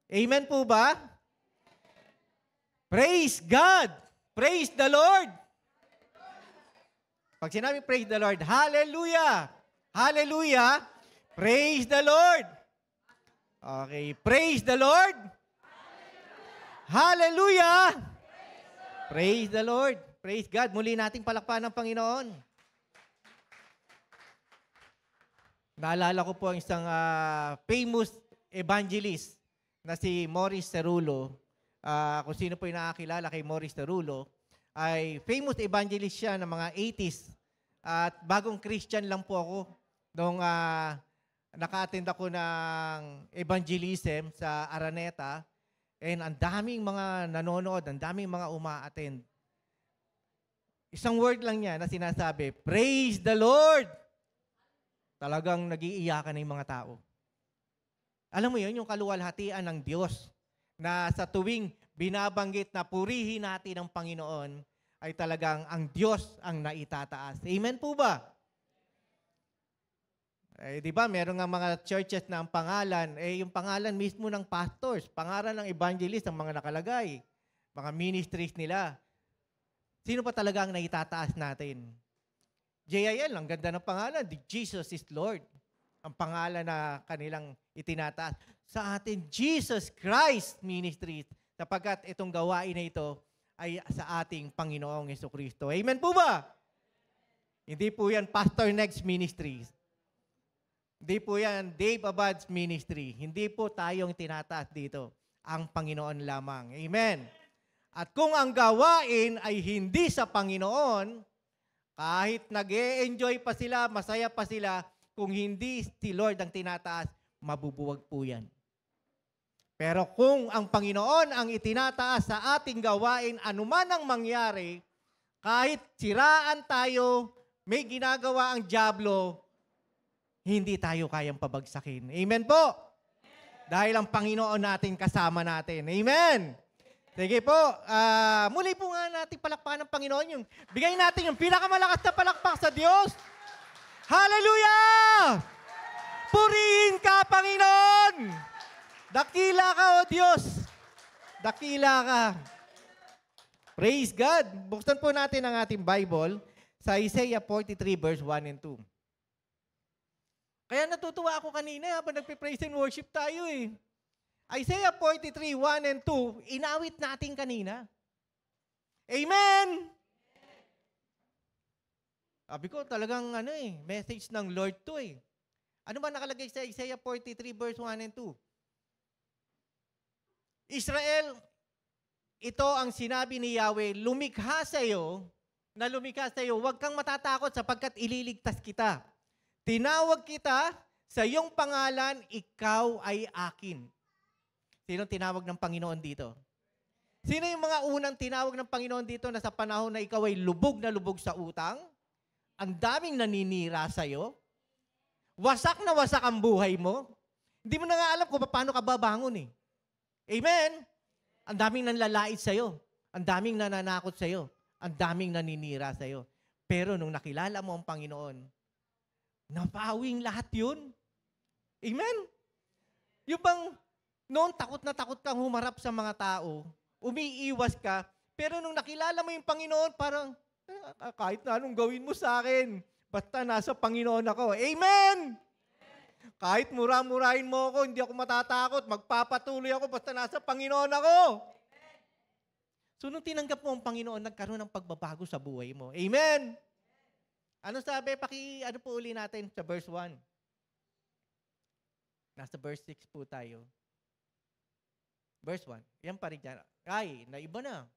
Amen po ba? Praise God! Praise the Lord! Pag sinabi praise the Lord, hallelujah! Hallelujah! Praise the Lord! Okay, praise the Lord! Hallelujah! Praise the Lord! Praise God! Muli nating palakpakan ng Panginoon. Naalala ko po ang isang famous evangelist na si Morris Cerullo. Kung sino po yung nakakilala kay Morris Cerullo, ay famous evangelist siya ng mga 80s. At bagong Christian lang po ako nung naka-attend ako ng evangelism sa Araneta. And ang daming mga nanonood, ang daming mga uma-attend. Isang word lang niya na sinasabi, praise the Lord! Talagang nag-iiyakan na yung mga tao. Alam mo yun, yung kaluwalhatian ng Diyos na sa tuwing binabanggit na purihin natin ang Panginoon, ay talagang ang Diyos ang naitataas. Amen po ba? Di ba, meron nga mga churches na ang pangalan, yung pangalan mismo ng pastors, pangalan ng evangelist ang mga nakalagay, mga ministries nila. Sino pa talaga ang naitataas natin? JIL, ang ganda ng pangalan, Jesus is Lord. Ang pangalan na kanilang itinataas. Sa atin, Jesus Christ Ministries, sapagkat itong gawain na ito ay sa ating Panginoong Jesucristo. Amen po ba? Hindi po yan Pastor Next Ministries. Hindi po yan Dave Abad's Ministry. Hindi po tayong tinataas dito. Ang Panginoon lamang. Amen. At kung ang gawain ay hindi sa Panginoon, kahit nag-e-enjoy pa sila, masaya pa sila, kung hindi si Lord ang tinataas, mabubuwag po yan. Pero kung ang Panginoon ang itinataas sa ating gawain, anuman ang mangyari, kahit siraan tayo, may ginagawa ang dyablo, hindi tayo kayang pabagsakin. Amen po? Dahil ang Panginoon natin kasama natin. Amen? Sige po, muli po nga natin palakpakan ng Panginoon yung bigay natin yung pinakamalakas na palakpak sa Diyos. Hallelujah! Purihin ka, Panginoon! Dakila ka, O Diyos! Dakila ka! Praise God! Buksan po natin ang ating Bible sa Isaiah 43 verse 1 and 2. Kaya natutuwa ako kanina habang nagpe-praise and worship tayo eh. Isaiah 43, 1 and 2, inawit natin kanina. Amen! Sabi ko, talagang message ng Lord to eh. Ano ba nakalagay sa Isaiah 43 verse 1 and 2? Israel, ito ang sinabi ni Yahweh, lumikha sa iyo, huwag kang matatakot sapagkat ililigtas kita. Tinawag kita, sa iyong pangalan, ikaw ay akin. Sino tinawag ng Panginoon dito? Sino yung mga unang tinawag ng Panginoon dito na sa panahon na ikaw ay lubog na lubog sa utang? Ang daming naninira sa'yo? Wasak na wasak ang buhay mo? Hindi mo na nga alam kung paano ka babangon eh. Amen? Ang daming nanlalait sa'yo. Ang daming nananakot sa'yo. Ang daming naninira sa'yo. Pero nung nakilala mo ang Panginoon, napawing lahat yun. Amen? Yung bang noon, takot na takot kang humarap sa mga tao, umiiwas ka, pero nung nakilala mo yung Panginoon, parang, kahit na anong gawin mo sa akin, basta nasa Panginoon ako. Amen! Kahit mura-murahin mo ako, hindi ako matatakot, magpapatuloy ako, basta nasa Panginoon ako. So, nung tinanggap mo ang Panginoon, nagkaroon ng pagbabago sa buhay mo. Amen! Ano sabi? Ano po uli natin sa verse 1? Nasa verse 6 po tayo. Verse 1. Yan pa rin dyan. Ay, naiba na.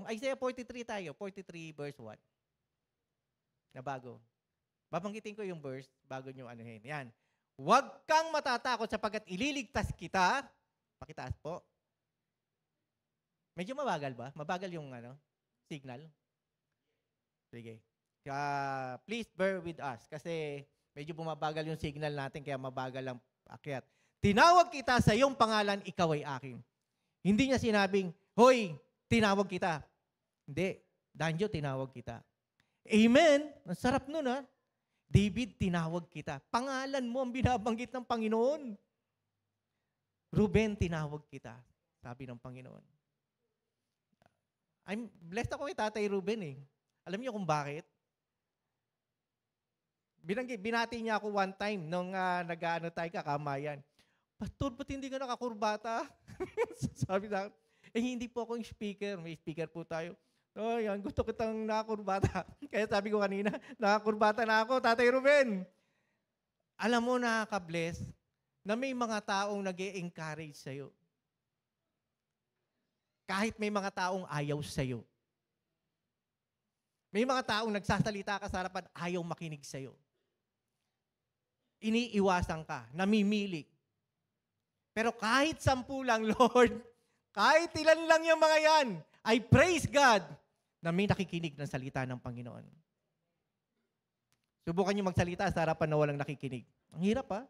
Isaiah 43 tayo. 43 verse 1. Nabago. Babanggitin ko yung verse bago nyo anuhin. Yan. Huwag kang matatakot sapagkat ililigtas kita. Pakitaas po. Medyo mabagal ba? Mabagal yung signal? Sige. Please bear with us kasi medyo bumabagal yung signal natin kaya mabagal ang akyat. Tinawag kita sa iyong pangalan, ikaw ay akin. Hindi niya sinabing, hoy, tinawag kita. Hindi. Danjo, tinawag kita. Amen? Ang sarap nun ha. David, tinawag kita. Pangalan mo ang binabanggit ng Panginoon. Ruben, tinawag kita, sabi ng Panginoon. I'm blessed ako kay Tatay Ruben eh. Alam niyo kung bakit? Binati niya ako one time nung nag-ano tayo kakamayan. Pastor, ba't hindi ka nakakurbata? Sabi na, hindi po ako yung speaker. May speaker po tayo. Oh, yan, gusto kitang nakakurbata. Kaya sabi ko kanina, nakakurbata na ako, Tatay Ruben. Alam mo, nakaka-bless na may mga taong nag-e-encourage sa'yo. Kahit may mga taong ayaw sa'yo. May mga taong nagsasalita ka sa harapan, ayaw makinig sa'yo. Iniiwasan ka, namimili. Pero kahit 10 lang, Lord, kahit ilan lang yung mga yan, I praise God na may nakikinig ng salita ng Panginoon. Subukan nyo magsalita sa harapan na walang nakikinig. Ang hirap ha?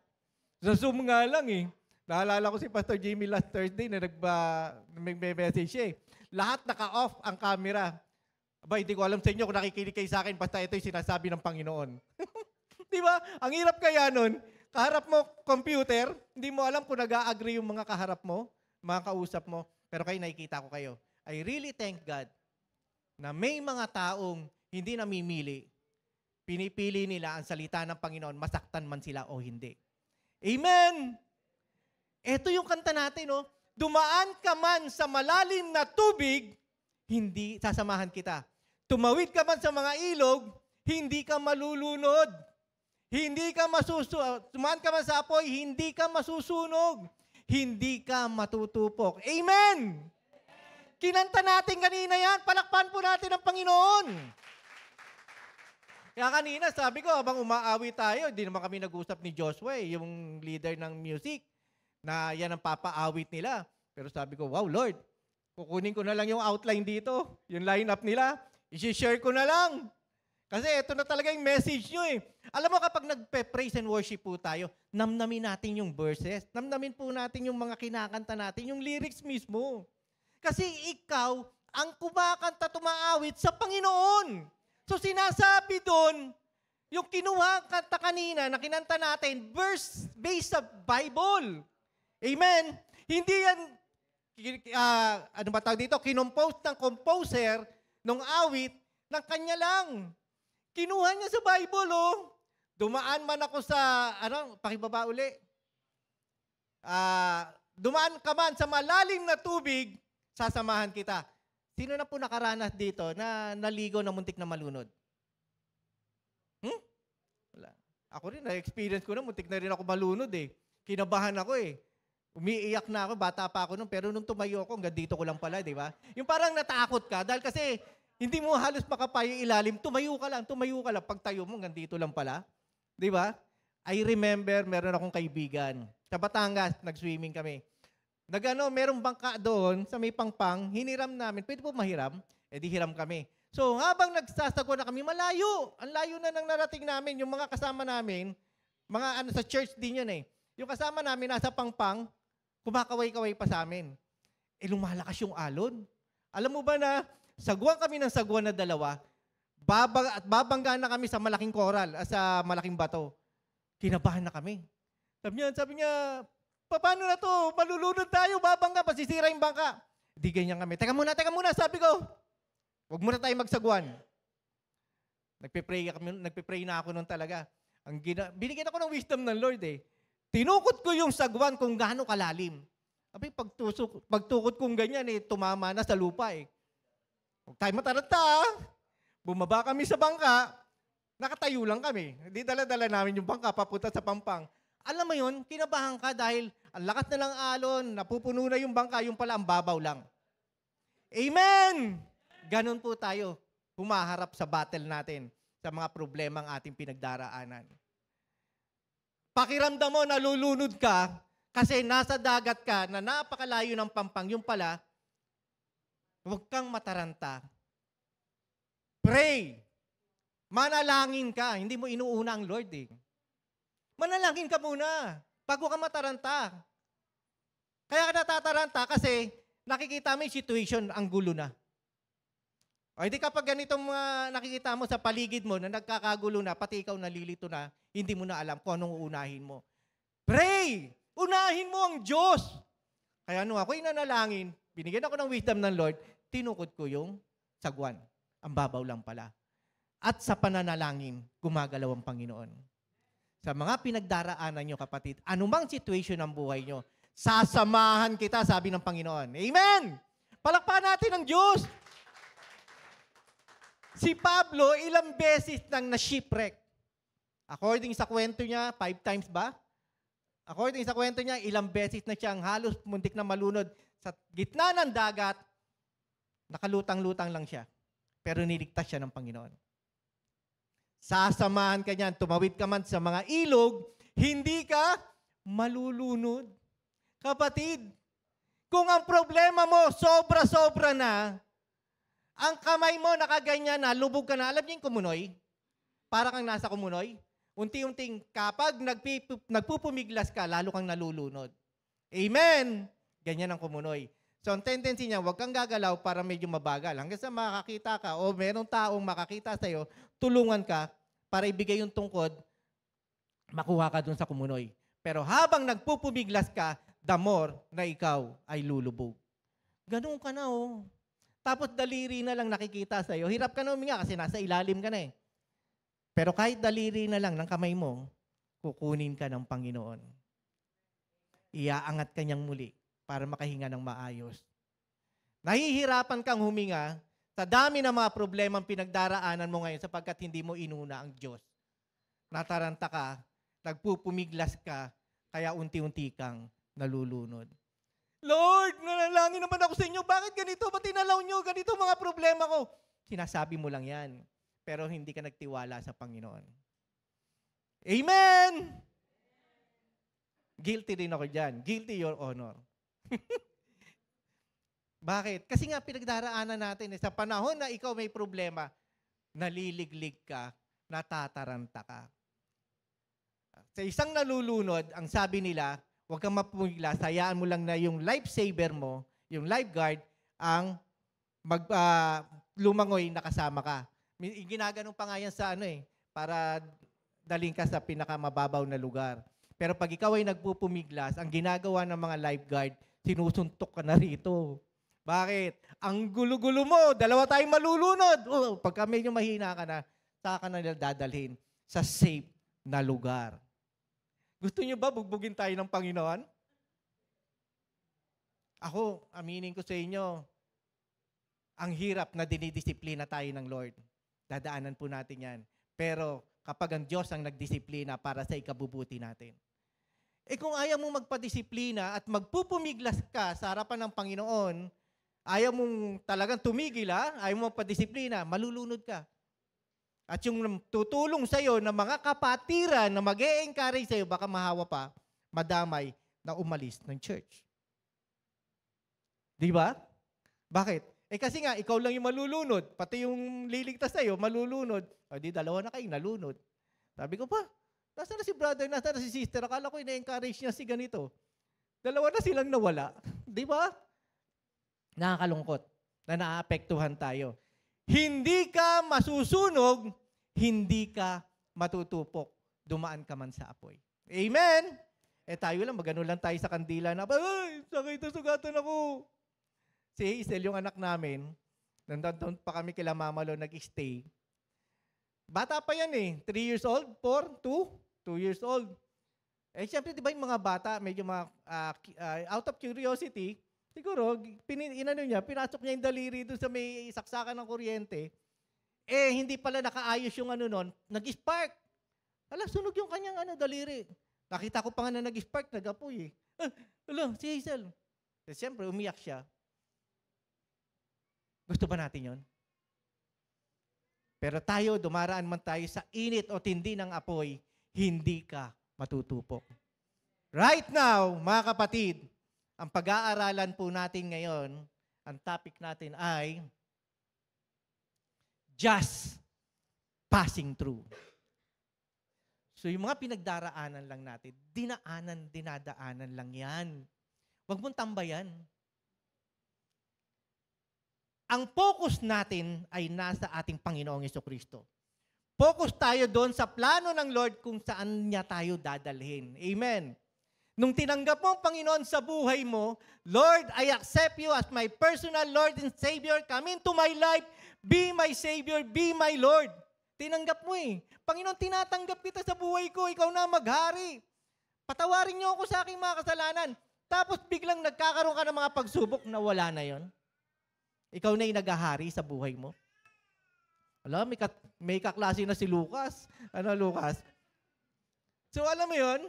Sa Zoom nga lang eh. Naalala ko si Pastor Jimmy last Thursday na nag-message siya eh. Lahat naka-off ang camera. Aba, hindi ko alam sa inyo kung nakikinig kayo sa akin basta ito yung sinasabi ng Panginoon. Di ba? Ang hirap kaya nun. Kaharap mo computer, hindi mo alam kung nag-a-agree yung mga kaharap mo, mga kausap mo. Pero kayo, nakikita ko kayo. I really thank God na may mga taong hindi namimili. Pinipili nila ang salita ng Panginoon, masaktan man sila o hindi. Amen! Ito yung kanta natin, no? Dumaan ka man sa malalim na tubig, hindi sasamahan kita. Tumawid ka man sa mga ilog, hindi ka malulunod. Hindi ka tumaan ka man sa apoy, hindi ka masusunog. Hindi ka matutupok. Amen! Kinanta natin kanina yan. Palakpan po natin ang Panginoon. Kaya kanina, sabi ko, habang umaawi tayo, hindi naman kami nag-usap ni Joshua, yung leader ng music, na yan ang papaawit nila. Pero sabi ko, wow, Lord, kukunin ko na lang yung outline dito, yung lineup nila, i-share ko na lang. Kasi ito na talaga yung message nyo eh. Alam mo kapag nagpe-praise and worship po tayo, namnamin natin yung verses, namnamin po natin yung mga kinakanta natin, yung lyrics mismo. Kasi ikaw ang kumakanta, tumaawit sa Panginoon. So sinasabi doon, yung kinuha kanta kanina na kinanta natin, verse based sa Bible. Amen? Hindi yan, ano ba tawag dito, kinompose ng composer ng awit ng kanya lang. Kinuha niya sa Bible, oh. Dumaan man ako sa, pakibaba uli. Dumaan ka man sa malalim na tubig, sasamahan kita. Sino na po nakaranas dito na naligo na muntik na malunod? Wala. Ako rin, na-experience ko na, muntik na rin ako malunod eh. Kinabahan ako eh. Umiiyak na ako, bata pa ako nun, pero nung tumayo ako, hanggang dito ko lang pala, di ba? Yung parang natakot ka, dahil kasi hindi mo halos makapayo ilalim, tumayo ka lang, pagtayo mo, hanggang dito lang pala. Di ba? I remember, meron akong kaibigan. Sa Batangas, nag-swimming kami. Merong bangka doon sa may pangpang, hiniram namin. Pwede po mahiram? Eh di hiram kami. So habang nagsasagwa na kami, malayo. Ang layo na nang narating namin. Yung mga kasama namin, mga sa church din yan eh. Yung kasama namin nasa pangpang, kumakaway-kaway pa sa amin. Eh lumalakas yung alon. Alam mo ba na, sagwan kami ng sagwan na dalawa, babangga na kami sa malaking koral, sa malaking bato. Kinabahan na kami. Sabi niya, paano na to? Malulunod tayo, babangga, pasisira yung bangka. Di ganyan kami. Teka muna, sabi ko. Huwag muna tayo magsagwan. Nagpe-pray na ako nun talaga. Binigyan ako ng wisdom ng Lord eh. Tinukot ko yung sagwan kung gaano kalalim. Sabi, pagtukot kong ganyan eh, tumama na sa lupa eh. Huwag tayo mataranta. Bumaba kami sa bangka, nakatayo lang kami. Hindi dala-dala namin yung bangka papunta sa pampang. Alam mo yun, kinabahan ka dahil ang lakas na lang alon, napupuno na yung bangka, yung pala ang babaw lang. Amen! Ganon po tayo humaharap sa battle natin sa mga problemang ating pinagdaraanan. Pakiramdam mo, nalulunod ka kasi nasa dagat ka na napakalayo ng pampang, yung pala, huwag kang mataranta. Pray. Manalangin ka. Hindi mo inuuna ang Lord eh. Manalangin ka muna bago ka mataranta. Kaya ka natataranta kasi nakikita mo yung situation, ang gulo na. O hindi kapag ganitong nakikita mo sa paligid mo na nagkakagulo na, pati ikaw nalilito na, hindi mo na alam kung anong uunahin mo. Pray! Unahin mo ang Diyos. Kaya nung ako'y nanalangin, binigyan ako ng wisdom ng Lord, tinukod ko yung sagwan. Ang babaw lang pala. At sa pananalangin, gumagalaw ang Panginoon. Sa mga pinagdaraanan nyo, kapatid, anumang situation ng buhay nyo, sasamahan kita, sabi ng Panginoon. Amen! Palakpakan natin ang Diyos! Si Pablo, ilang beses nang na-shipwreck. According sa kwento niya, 5 times ba? According sa kwento niya, ilang beses na siyang halos muntik na malunod sa gitna ng dagat, nakalutang-lutang lang siya. Pero niligtas siya ng Panginoon. Sasamahan ka niyan, tumawid ka man sa mga ilog, hindi ka malulunod. Kapatid, kung ang problema mo sobra-sobra na, ang kamay mo nakaganyan na, lubog ka na, alam niyo yung kumunoy? Para kang nasa kumunoy. Unti-unting kapag nagpupumiglas ka, lalo kang nalulunod. Amen! Ganyan ang kumunoy. So, ang tendency niya, huwag kang gagalaw para medyo mabagal. Hanggang sa makakita ka o merong taong makakita sa'yo, tulungan ka para ibigay yung tungkod, makuha ka dun sa kumunoy. Pero habang nagpupumiglas ka, the more na ikaw ay lulubog. Ganun ka na, oh. Tapos daliri na lang nakikita sa'yo. Hirap ka na huminga kasi nasa ilalim ka na eh. Pero kahit daliri na lang ng kamay mo, kukunin ka ng Panginoon. Iaangat ka niyang muli para makahinga ng maayos. Nahihirapan kang huminga sa dami ng mga problemang pinagdaraanan mo ngayon sapagkat hindi mo inuna ang Diyos. Nataranta ka, nagpupumiglas ka, kaya unti-unti kang nalulunod. Lord, nanalangin naman ako sa inyo. Bakit ganito? Ba't tinalaw nyo? Ganito mga problema ko. Sinasabi mo lang yan. Pero hindi ka nagtiwala sa Panginoon. Amen! Guilty rin ako dyan. Guilty, Your Honor. Bakit? Kasi nga pinagdaraanan natin sa panahon na ikaw may problema, naliliglig ka, natataranta ka. Sa isang nalulunod, ang sabi nila, huwag kang mapumiglas, hayaan mo lang na yung lifesaver mo, yung lifeguard, ang lumangoy na kasama ka. Ginaganon pa nga yan sa para daling ka sa pinakamababaw na lugar. Pero pag ikaw ay nagpupumiglas, ang ginagawa ng mga lifeguard, sinusuntok ka na rito. Bakit? Ang gulo-gulo mo, dalawa tayong malulunod. Pagka medyo mahina ka na, saka ka na dadalhin sa safe na lugar. Gusto niyo ba bugbugin tayo ng Panginoon? Ako, aminin ko sa inyo, ang hirap na dinidisiplina tayo ng Lord. Dadaanan po natin yan. Pero kapag ang Diyos ang nagdisiplina para sa ikabubuti natin. Kung ayaw mong magpadisiplina at magpupumiglas ka sa harapan ng Panginoon, ayaw mong talagang tumigil, ayaw mong magpadisiplina, malulunod ka. At yung tutulong sa'yo na mga kapatiran na mag-e-encourage sa'yo, baka mahawa pa, madamay na umalis ng church. Di ba? Bakit? Kasi nga, ikaw lang yung malulunod. Pati yung liligtas sa'yo, malulunod. O di, dalawa na kayo, nalunod. Sabi ko pa, nasa na si brother, nasa na si sister, akala ko ina-encourage niya si ganito. Dalawa na silang nawala. Di ba? Nakakalungkot na naapektuhan tayo. Hindi ka masusunog, hindi ka matutupok. Dumaan ka man sa apoy. Amen? Tayo lang, magano lang tayo sa kandila na, ay, sakit na sugatan ako. Si Hazel, yung anak namin, nandun pa kami kila Mama Lo nag-stay. Bata pa yan 3 years old, 4, 2 years old. Siyempre, di ba yung mga bata, medyo out of curiosity, siguro, pinasok niya yung daliri doon sa may saksakan ng kuryente. Hindi pala nakaayos yung nun, nag-spark. Sunog yung kanyang daliri. Nakita ko pa nga na nag-spark, nag-apoy si Hazel. Siyempre, umiyak siya. Gusto ba natin yon? Pero tayo, dumaraan man tayo sa init o tindi ng apoy, hindi ka matutupok. Right now, mga kapatid, ang pag-aaralan po natin ngayon, ang topic natin ay just passing through. So yung mga pinagdaraanan lang natin, dinadaanan lang yan. Huwag mong tambayan. Ang focus natin ay nasa ating Panginoong Jesucristo. Focus tayo doon sa plano ng Lord kung saan niya tayo dadalhin. Amen. Nung tinanggap mo ang Panginoon sa buhay mo, Lord, I accept you as my personal Lord and Savior. Come into my life. Be my Savior. Be my Lord. Tinanggap mo eh. Panginoon, tinatanggap kita sa buhay ko. Ikaw na maghari. Patawarin niyo ako sa aking mga kasalanan. Tapos biglang nagkakaroon ka ng mga pagsubok na wala na yon. Ikaw na yung naghahari sa buhay mo. Alam, may kaklase na si Lucas. Ano, Lucas? So, alam mo yon,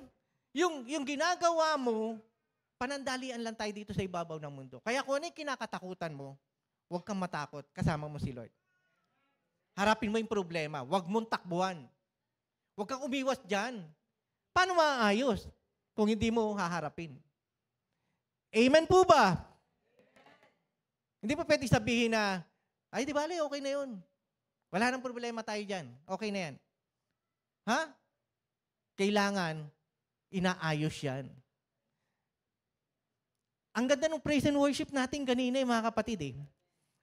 yung ginagawa mo, panandalian lang tayo dito sa ibabaw ng mundo. Kaya kung ano yung kinakatakutan mo, huwag kang matakot. Kasama mo si Lord. Harapin mo yung problema. Huwag mong takbuhan. Huwag kang umiwas dyan. Paano maayos kung hindi mo haharapin? Amen po ba? Hindi pa pwede sabihin na, ay di bale, okay na yun. Wala nang problema tayo dyan. Okay na yan. Ha? Kailangan, inaayos yan. Ang ganda ng praise and worship natin kanina, mga kapatid eh.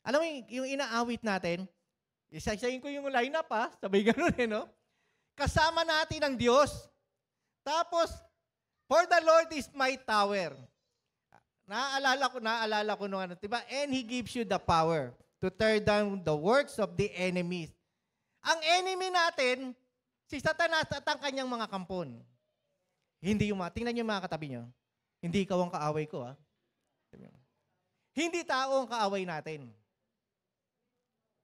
Alam mo, yung inaawit natin, isa-isayin ko yung lineup ha, sabay ganun eh, no? Kasama natin ang Diyos. Tapos, for the Lord is my tower. Naaalala ko nung ano, diba? And He gives you the power to tear down the works of the enemies. Ang enemy natin, si Satanas at ang kanyang mga kampon. Hindi yung tingnan niyo yung mga katabi niyo. Hindi ikaw ang kaaway ko, ha? Hindi tao ang kaaway natin.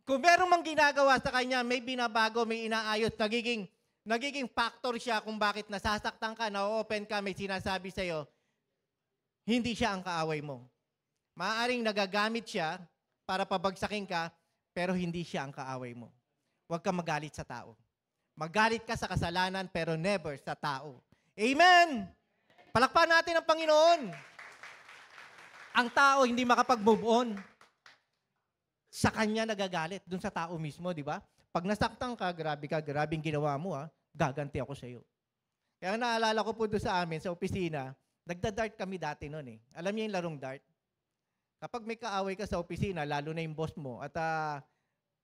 Kung meron mang ginagawa sa kanya, may binabago, may inaayos, nagiging factor siya kung bakit nasasaktan ka, na-open ka, may sinasabi sa'yo, hindi siya ang kaaway mo. Maaaring nagagamit siya para pabagsakin ka, pero hindi siya ang kaaway mo. Huwag kang magalit sa tao. Magalit ka sa kasalanan, pero never sa tao. Amen! Palakpan natin ang Panginoon. Ang tao hindi makapag-move on. Sa kanya nagagalit, dun sa tao mismo, di ba? Pag nasaktan ka, grabing ginawa mo, ha? Gaganti ako sa iyo. Kaya naalala ko po doon sa amin, sa opisina, nagda-dart kami dati noon eh. Alam niyo yung larong dart? Kapag may kaaway ka sa opisina, lalo na yung boss mo, at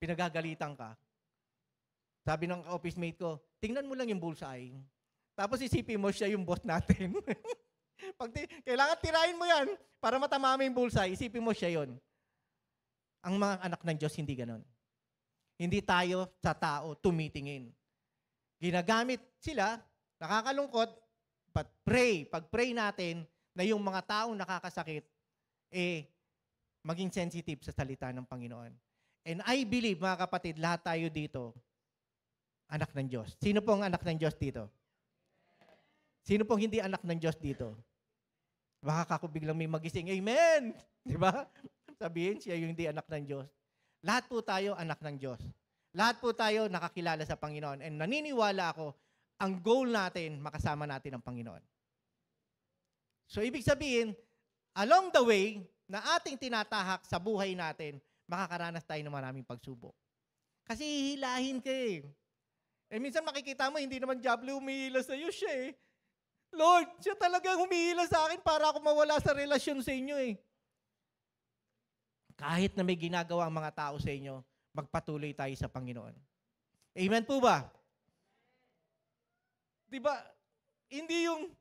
pinagagalitan ka, sabi ng office mate ko, tingnan mo lang yung bullseye. Tapos isipin mo siya yung boss natin. Kailangan tirahin mo yan para matamama yung bullseye. Isipin mo siya yon. Ang mga anak ng Diyos, hindi ganon. Hindi tayo sa tao tumitingin. Ginagamit sila, nakakalungkot, but pray. Pag-pray natin na yung mga taong nakakasakit, maging sensitive sa salita ng Panginoon. And I believe, mga kapatid, lahat tayo dito, anak ng Diyos. Sino pong anak ng Diyos dito? Sino pong hindi anak ng Diyos dito? Baka ako biglang may magising, amen! Di ba? Sabihin, siya yung hindi anak ng Diyos. Lahat po tayo anak ng Diyos. Lahat po tayo nakakilala sa Panginoon. And naniniwala ako, ang goal natin, makasama natin ang Panginoon. So, ibig sabihin, along the way, na ating tinatahak sa buhay natin, makakaranas tayo ng maraming pagsubok. Kasi hihilahin ka eh. Minsan makikita mo, hindi naman diablo humihila sa iyo, siya eh. Lord, siya talaga humihila sa akin para ako mawala sa relasyon sa inyo eh. Kahit na may ginagawa ang mga tao sa inyo, magpatuloy tayo sa Panginoon. Amen po ba? Diba, hindi yung,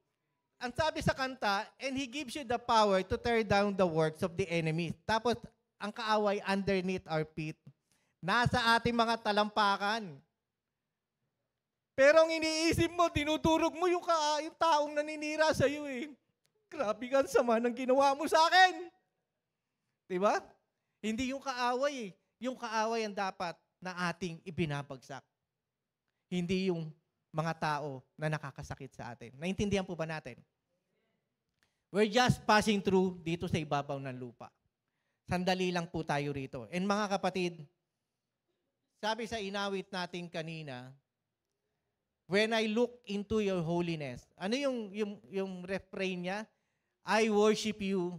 ang sabi sa kanta, and He gives you the power to tear down the works of the enemy. Tapos, ang kaaway underneath our feet, nasa ating mga talampakan. Pero ang iniisip mo, tinutulog mo yung taong naninira sa iyo eh. Grabe ka, sama ng ginawa mo sa akin. Diba? Hindi yung kaaway eh. Yung kaaway ang dapat na ating ibinabagsak. Hindi yung mga tao na nakakasakit sa atin. Naintindihan po ba natin? We're just passing through dito sa ibabaw ng lupa. Sandali lang po tayo rito. And mga kapatid, sabi sa inawit natin kanina, when I look into your holiness, ano yung refrain niya? I worship you.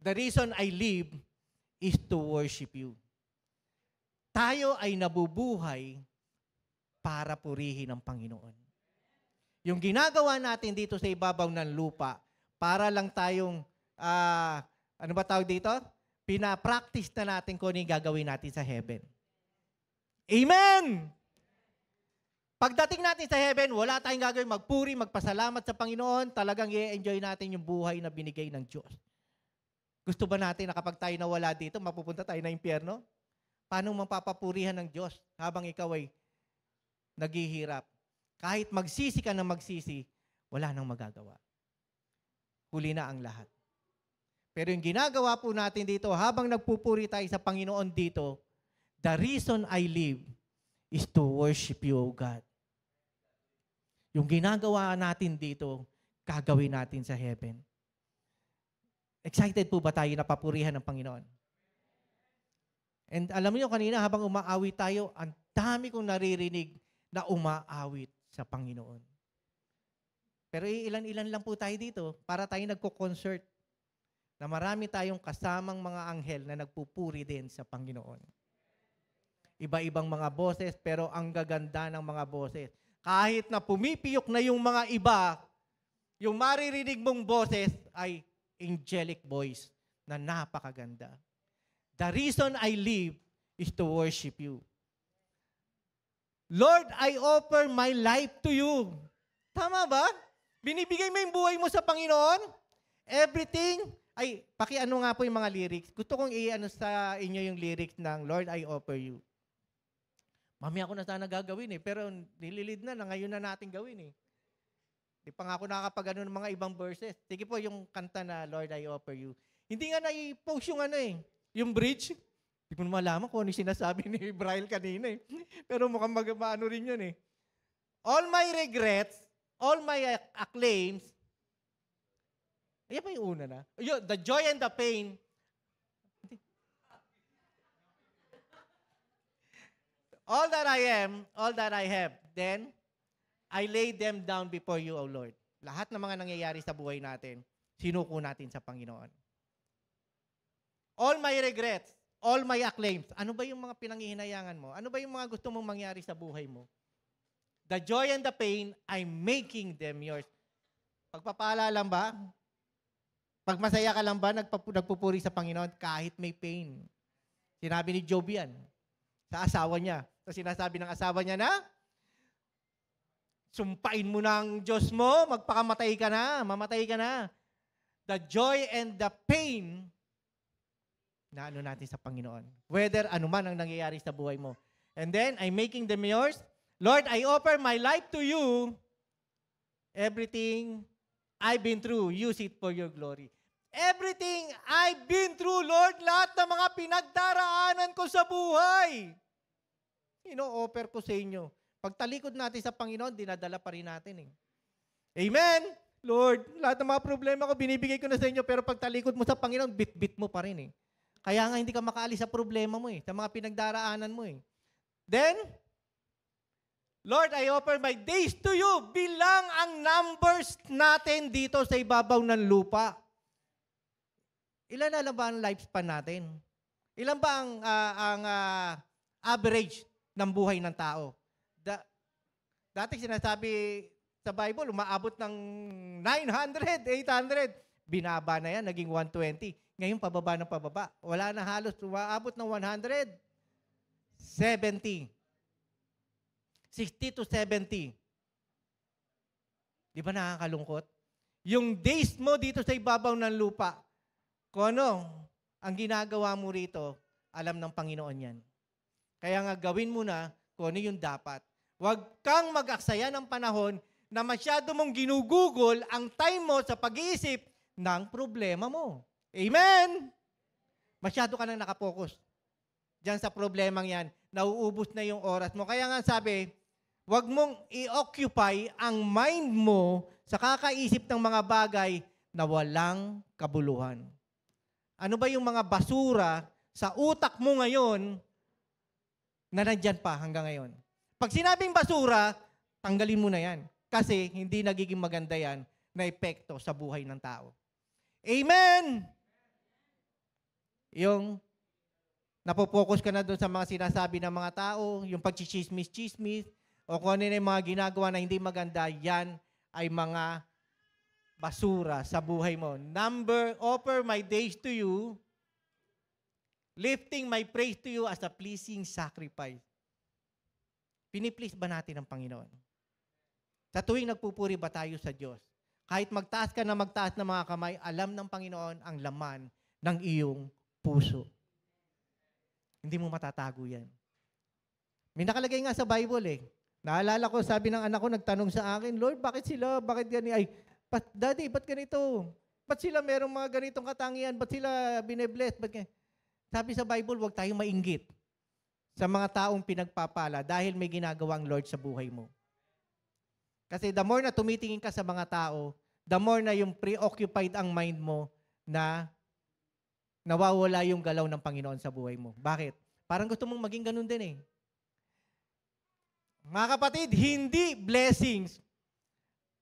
The reason I live is to worship you. Tayo ay nabubuhay para purihin ang Panginoon. Yung ginagawa natin dito sa ibabaw ng lupa, para lang tayong, ano ba tawag dito? Pinapractice na natin kung ano yung gagawin natin sa heaven. Amen! Pagdating natin sa heaven, wala tayong gagawin, magpuri, magpasalamat sa Panginoon, talagang i-enjoy natin yung buhay na binigay ng Diyos. Gusto ba natin na kapag tayo nawala dito, mapupunta tayo na impyerno? Paano mapapapurihan ng Diyos habang ikaw ay naghihirap? Kahit magsisi ka ng magsisi, wala nang magagawa. Huli na ang lahat. Pero yung ginagawa po natin dito, habang nagpupuri tayo sa Panginoon dito, the reason I live is to worship you, O God. Yung ginagawa natin dito, gagawin natin sa heaven. Excited po ba tayo na papurihan ng Panginoon? And alam niyo kanina, habang umaawit tayo, ang dami kong naririnig na umaawit sa Panginoon. Pero ilan-ilan lang po tayo dito para tayo nagko-concert na marami tayong kasamang mga anghel na nagpupuri din sa Panginoon. Iba-ibang mga boses, pero ang gaganda ng mga boses. Kahit na pumipiyok na yung mga iba, yung maririnig mong boses ay angelic voice na napakaganda. The reason I live is to worship you. Lord, I offer my life to you. Tama ba? Binibigay mo yung buhay mo sa Panginoon? Everything. Ay, pakiano nga po yung mga lyrics. Gusto kong i-ano sa inyo yung lyrics ng Lord, I offer you. Mamaya ko na sana gagawin pero nililid na ngayon na natin gawin Di pa nga ako nakakapag-ano ng mga ibang verses. Sige po yung kanta na Lord, I offer you. Hindi nga na-post yung yung bridge. Hindi ko naman malaman kung ano yung sinasabi ni Brian kanina Pero mukhang mag-ano rin yun All my regrets, all my acclaims, ayan pa yung una na. The joy and the pain. All that I am, all that I have, then, I lay them down before you, O Lord. Lahat ng mga nangyayari sa buhay natin, sinuko natin sa Panginoon. All my regrets, all my acclaims. Ano ba yung mga pinanghihinayangan mo? Ano ba yung mga gusto mong mangyari sa buhay mo? The joy and the pain, I'm making them yours. Pagpapala lang ba? Pag masaya ka lang ba, nagpupuri sa Panginoon kahit may pain? Sinabi ni Job yan sa asawa niya. So sinasabi ng asawa niya na, sumpain mo ng Diyos mo, magpakamatay ka na, mamatay ka na. The joy and the pain na ano natin sa Panginoon. Whether anuman ang nangyayari sa buhay mo. And then, I'm making them yours. Lord, I offer my life to you. Everything I've been through, use it for your glory. Everything I've been through, Lord, lahat ng mga pinagdaraanan ko sa buhay, ino-offer ko sa inyo. Pagtalikod natin sa Panginoon, dinadala pa rin natin Amen? Lord, lahat ng mga problema ko, binibigay ko na sa inyo, pero pagtalikod mo sa Panginoon, bit-bit mo pa rin Kaya nga hindi ka makaalis sa problema mo sa mga pinagdaraanan mo Then, Lord, I offer my days to you. Bilang ang numbers natin dito sa ibabaw ng lupa. Ilan na lang ba ang lifespan natin? Ilan ba ang average ng buhay ng tao? Dati sinasabi sa Bible, umaabot ng 900, 800. Binaba na yan, naging 120. Ngayon, pababa ng pababa. Wala na halos, umaabot ng 100. 70. 60 to 70. Di ba nakakalungkot? Yung days mo dito sa ibabaw ng lupa, kung ano ang ginagawa mo rito, alam ng Panginoon yan. Kaya nga gawin mo na kung ano yung dapat. Huwag kang mag-aksaya ng panahon na masyado mong ginugugol ang time mo sa pag-iisip ng problema mo. Amen? Masyado ka nang nakapokus diyan sa problemang yan. Nauubos na yung oras mo. Kaya nga sabi, huwag mong i-occupy ang mind mo sa kakaisip ng mga bagay na walang kabuluhan. Ano ba yung mga basura sa utak mo ngayon na nandyan pa hanggang ngayon? Pag sinabing basura, tanggalin mo na yan. Kasi hindi nagiging maganda yan na epekto sa buhay ng tao. Amen! Yung napopokus ka na doon sa mga sinasabi ng mga tao, yung pagchichismis-chismis, o kung ano yung mga ginagawa na hindi maganda, yan ay mga basura sa buhay mo. Offer my days to you, lifting my praise to you as a pleasing sacrifice. Piniplease ba natin ang Panginoon? Sa tuwing nagpupuri ba tayo sa Diyos? Kahit magtaas ka na magtaas ng mga kamay, alam ng Panginoon ang laman ng iyong puso. Hindi mo matatago yan. May nakalagay nga sa Bible eh. Naalala ko, sabi ng anak ko, nagtanong sa akin, Lord, bakit sila? Bakit ganito? Ay, Daddy, ba't ganito? Ba't sila merong mga ganitong katangian? Ba't sila binebless? Sabi sa Bible, huwag tayong mainggit sa mga taong pinagpapala dahil may ginagawang Lord sa buhay mo. Kasi the more na tumitingin ka sa mga tao, the more na yung preoccupied ang mind mo na nawawala yung galaw ng Panginoon sa buhay mo. Bakit? Parang gusto mong maging ganun din eh. Mga kapatid, hindi blessings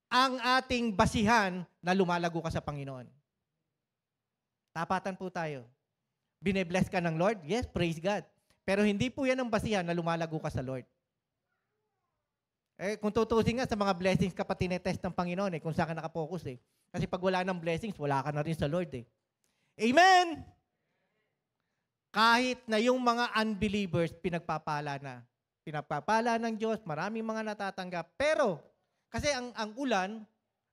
ang ating basihan na lumalago ka sa Panginoon. Tapatan po tayo. Bine-bless ka ng Lord? Yes, praise God. Pero hindi po yan ang basihan na lumalago ka sa Lord. Kung tutusin nga sa mga blessings ka pa tinetest ng Panginoon, kung saan ka nakapokus eh. Kasi pag wala ng blessings, wala ka na rin sa Lord eh. Amen! Kahit na yung mga unbelievers, pinagpapala na. Pinagpapala ng Diyos, maraming mga natatanggap. Pero, kasi ang ulan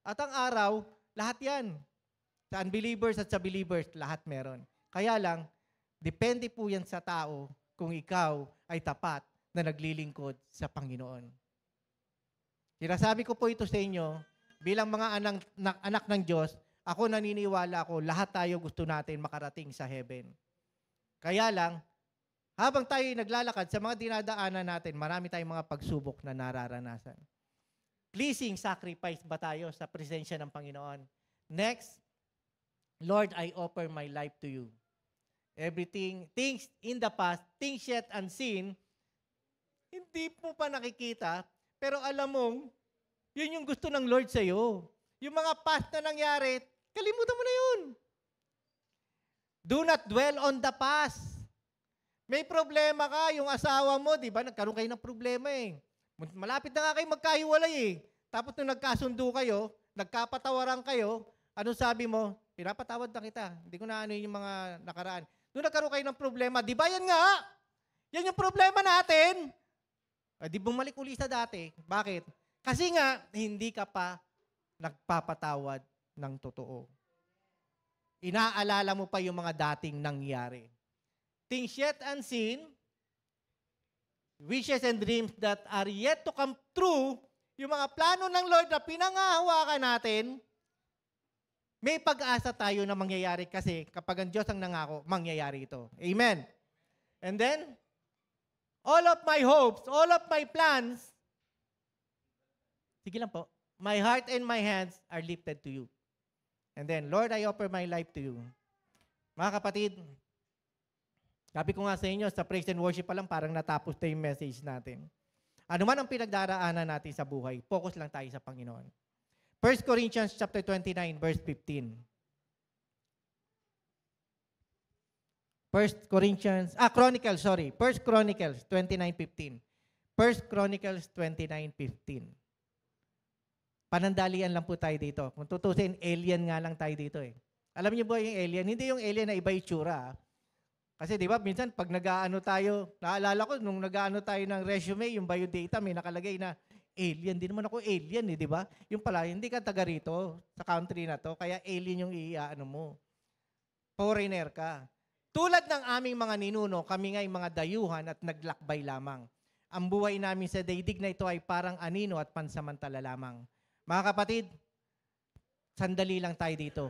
at ang araw, lahat yan. Sa unbelievers at sa believers, lahat meron. Kaya lang, depende po yan sa tao kung ikaw ay tapat na naglilingkod sa Panginoon. Sinasabi ko po ito sa inyo, bilang mga anak ng Diyos, ako naniniwala ako, lahat tayo gusto natin makarating sa heaven. Kaya lang, habang tayo naglalakad sa mga dinadaanan natin, marami tayong mga pagsubok na nararanasan. Pleasing sacrifice ba tayo sa presensya ng Panginoon? Next, Lord, I offer my life to you. Everything, things in the past, things yet unseen, hindi mo pa nakikita, pero alam mong, yun yung gusto ng Lord sa'yo. Yung mga past na nangyari, kalimutan mo na yun. Do not dwell on the past. May problema ka, yung asawa mo, di ba? Nagkaroon kayo ng problema eh. Malapit na nga kayo magkahiwalay eh. Tapos nung nagkasundo kayo, nagkapatawaran kayo, anong sabi mo? Pinapatawad na kita. Hindi ko na ano yung mga nakaraan. Nung nagkaroon kayo ng problema, di ba yan nga? Yan yung problema natin. Di bumalik uli sa dati. Bakit? Kasi nga, hindi ka pa nagpapatawad ng totoo. Inaalala mo pa yung mga dating nangyari. Things yet unseen, wishes and dreams that are yet to come true, yung mga plano ng Lord na pinangahawakan natin, may pag-asa tayo na mangyayari kasi kapag ang Diyos ang nangako, mangyayari ito. Amen. And then, all of my hopes, all of my plans, sige lang po, my heart and my hands are lifted to you. And then, Lord, I offer my life to you. Mga kapatid, sabi ko nga sa inyo, sa praise and worship pa lang, parang natapos na yung message natin. Ano man ang pinagdaraanan natin sa buhay, focus lang tayo sa Panginoon. 1 Corinthians chapter 29, verse 15. Chronicles 29:15. 1 Chronicles 29:15. Panandalian lang po tayo dito. Kung tutusin, alien nga lang tayo dito eh. Alam niyo ba yung alien? Hindi yung alien na iba itsura. Kasi di ba, minsan pag nag-aano tayo, naalala ko, nung nag-aano tayo ng resume, yung biodata, may nakalagay na alien. Di naman ako alien eh, di ba? Yung pala, hindi ka taga rito, sa country na to, kaya alien yung iaano mo. Foreigner ka. Tulad ng aming mga ninuno, kami nga'y mga dayuhan at naglakbay lamang. Ang buhay namin sa daigdig na ito ay parang anino at pansamantala lamang. Mga kapatid, sandali lang tayo dito.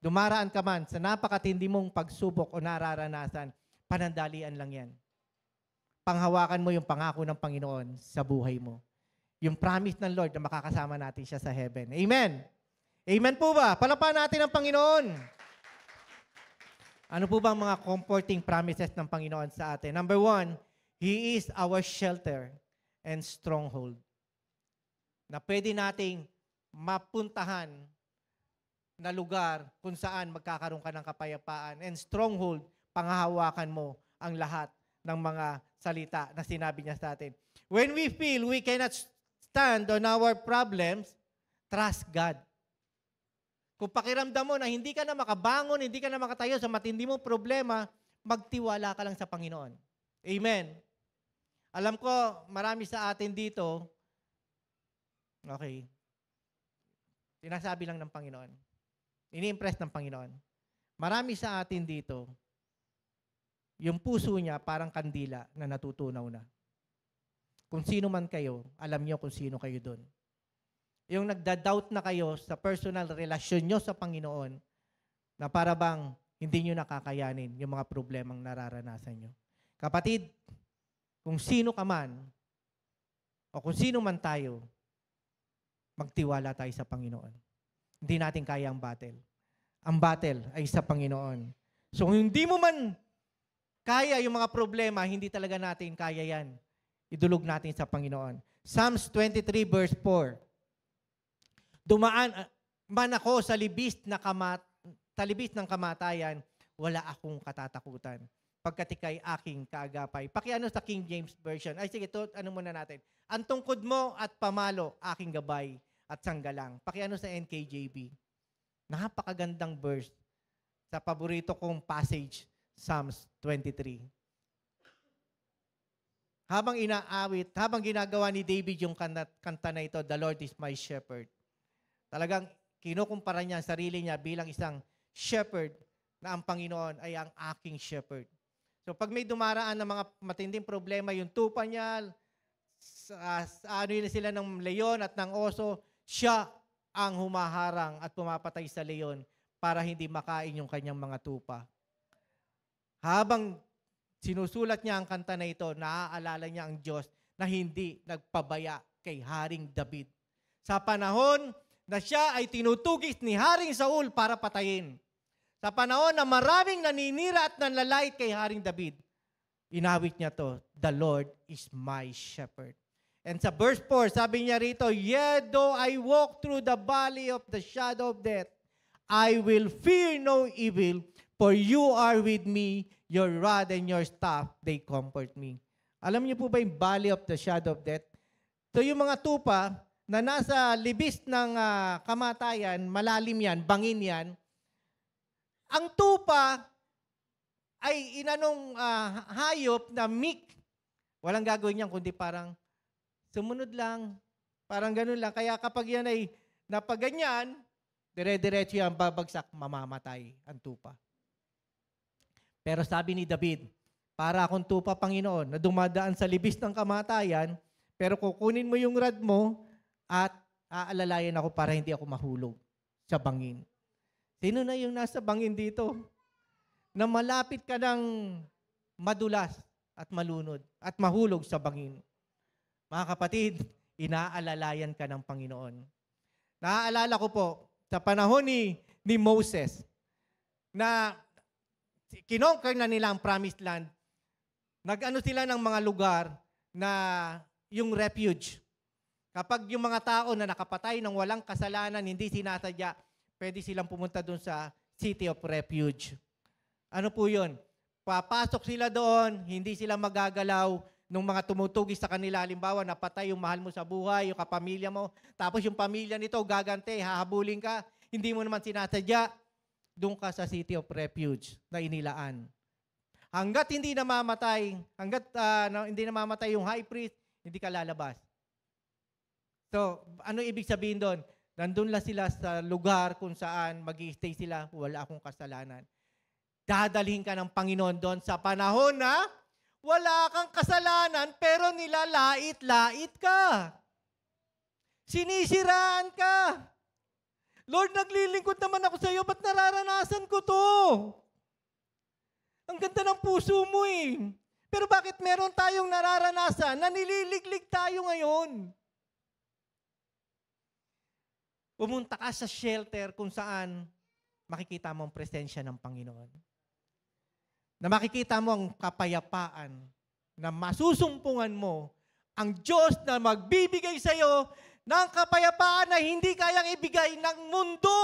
Dumaraan ka man sa napakatindi mong pagsubok o nararanasan, panandalian lang yan. Panghawakan mo yung pangako ng Panginoon sa buhay mo. Yung promise ng Lord na makakasama natin siya sa heaven. Amen? Amen po ba? Palapakan natin ang Panginoon. Ano po ba ang mga comforting promises ng Panginoon sa atin? Number 1, He is our shelter and stronghold. Na pwede nating mapuntahan na lugar kung saan magkakaroon ka ng kapayapaan. And stronghold, panghahawakan mo ang lahat ng mga salita na sinabi niya sa atin. When we feel we cannot stand on our problems, trust God. Kung pakiramdam mo na hindi ka na makabangon, hindi ka na makatayo sa matindi mong problema, magtiwala ka lang sa Panginoon. Amen. Alam ko, marami sa atin dito, okay, sinasabi lang ng Panginoon. Ini-impress ng Panginoon. Marami sa atin dito, yung puso niya parang kandila na natutunaw na. Kung sino man kayo, alam niyo kung sino kayo doon. Yung nagda-doubt na kayo sa personal relasyon niyo sa Panginoon, na para bang hindi niyo nakakayanin yung mga problemang nararanasan niyo. Kapatid, kung sino ka man, o kung sino man tayo, magtiwala tayo sa Panginoon. Hindi natin kaya ang battle. Ang battle ay sa Panginoon. So, kung hindi mo man kaya yung mga problema, hindi talaga natin kaya yan. Idulog natin sa Panginoon. Psalms 23 verse 4. Dumaan man ako sa libis ng kamatayan, wala akong katatakutan. Pagkat ika'y aking kaagapay. Pakiano sa King James Version. Ay sige, ano muna natin. Ang tungkod mo at pamalo, aking gabay at sanggalang. Pakiano sa NKJV. Napakagandang verse sa paborito kong passage, Psalms 23. Habang inaawit, habang ginagawa ni David yung kanta na ito, The Lord is my shepherd. Talagang kinukumpara niya ang sarili niya bilang isang shepherd na ang Panginoon ay ang aking shepherd. So pag may dumaraan ng mga matinding problema, yung tupa niya, ano yun sila ng leon at ng oso, siya ang humaharang at pumapatay sa leon para hindi makain yung kanyang mga tupa. Habang sinusulat niya ang kanta na ito, naaalala niya ang Diyos na hindi nagpabaya kay Haring David. Sa panahon na siya ay tinutugis ni Haring Saul para patayin. Sa panahon na maraming naninira at nanlalait kay Haring David, inawit niya to, The Lord is my shepherd. And sa verse 4, sabi niya rito, Yea, though I walk through the valley of the shadow of death, I will fear no evil, for you are with me, your rod and your staff, they comfort me. Alam niyo po ba yung valley of the shadow of death? So yung mga tupa na nasa libis ng kamatayan, malalim yan, bangin yan, ang tupa ay inanong hayop na meek. Walang gagawin niyan kundi parang sumunod lang. Parang ganun lang. Kaya kapag yan ay napaganyan, dire-diretso yan, babagsak, mamamatay ang tupa. Pero sabi ni David, para akong tupa, Panginoon, na dumadaan sa libis ng kamatayan, pero kukunin mo yung rod mo at aalalayan ako para hindi ako mahulog sa bangin. Sino na yung nasa bangin dito? Na malapit ka ng madulas at malunod at mahulog sa bangin. Mga kapatid, inaalalayan ka ng Panginoon. Naaalala ko po, sa panahon ni Moses, na kinonquer na nila ang promised land, nag-ano sila ng mga lugar na yung refuge. Kapag yung mga tao na nakapatay ng walang kasalanan, hindi sinasadya, pwede silang pumunta doon sa city of refuge. Ano po yun? Papasok sila doon, hindi sila magagalaw nung mga tumutugis sa kanila. Halimbawa, napatay yung mahal mo sa buhay, yung kapamilya mo, tapos yung pamilya nito gagante, hahabulin ka, hindi mo naman sinasadya, doon ka sa city of refuge na inilaan. Hanggat hindi namamatay yung high priest, hindi ka lalabas. So, ano ibig sabihin doon? Nandun lang sila sa lugar kung saan mag-i-stay sila, wala akong kasalanan. Dadalhin ka ng Panginoon doon sa panahon na wala kang kasalanan pero nilalait-lait ka. Sinisiraan ka. Lord, naglilingkod naman ako sa iyo, ba't nararanasan ko to? Ang ganda ng puso mo eh. Pero bakit meron tayong nararanasan na nililiglig tayo ngayon? Pumunta ka sa shelter kung saan makikita mo ang presensya ng Panginoon. Na makikita mo ang kapayapaan, na masusumpungan mo ang Diyos na magbibigay sa iyo ng kapayapaan na hindi kayang ibigay ng mundo.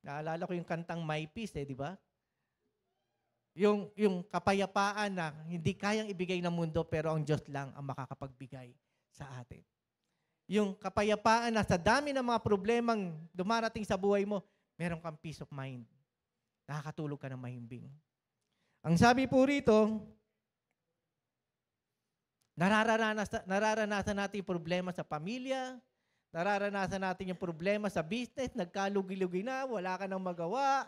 Naalala ko yung kantang My Peace, di ba? Yung kapayapaan na hindi kayang ibigay ng mundo pero ang Diyos lang ang makakapagbigay sa atin. Yung kapayapaan na sa dami ng mga problemang dumarating sa buhay mo, meron kang peace of mind. Nakakatulog ka ng mahimbing. Ang sabi po rito, Nararanasan natin yung problema sa pamilya, nararanasan natin yung problema sa business, nagkalugi-lugi na, wala ka nang magawa,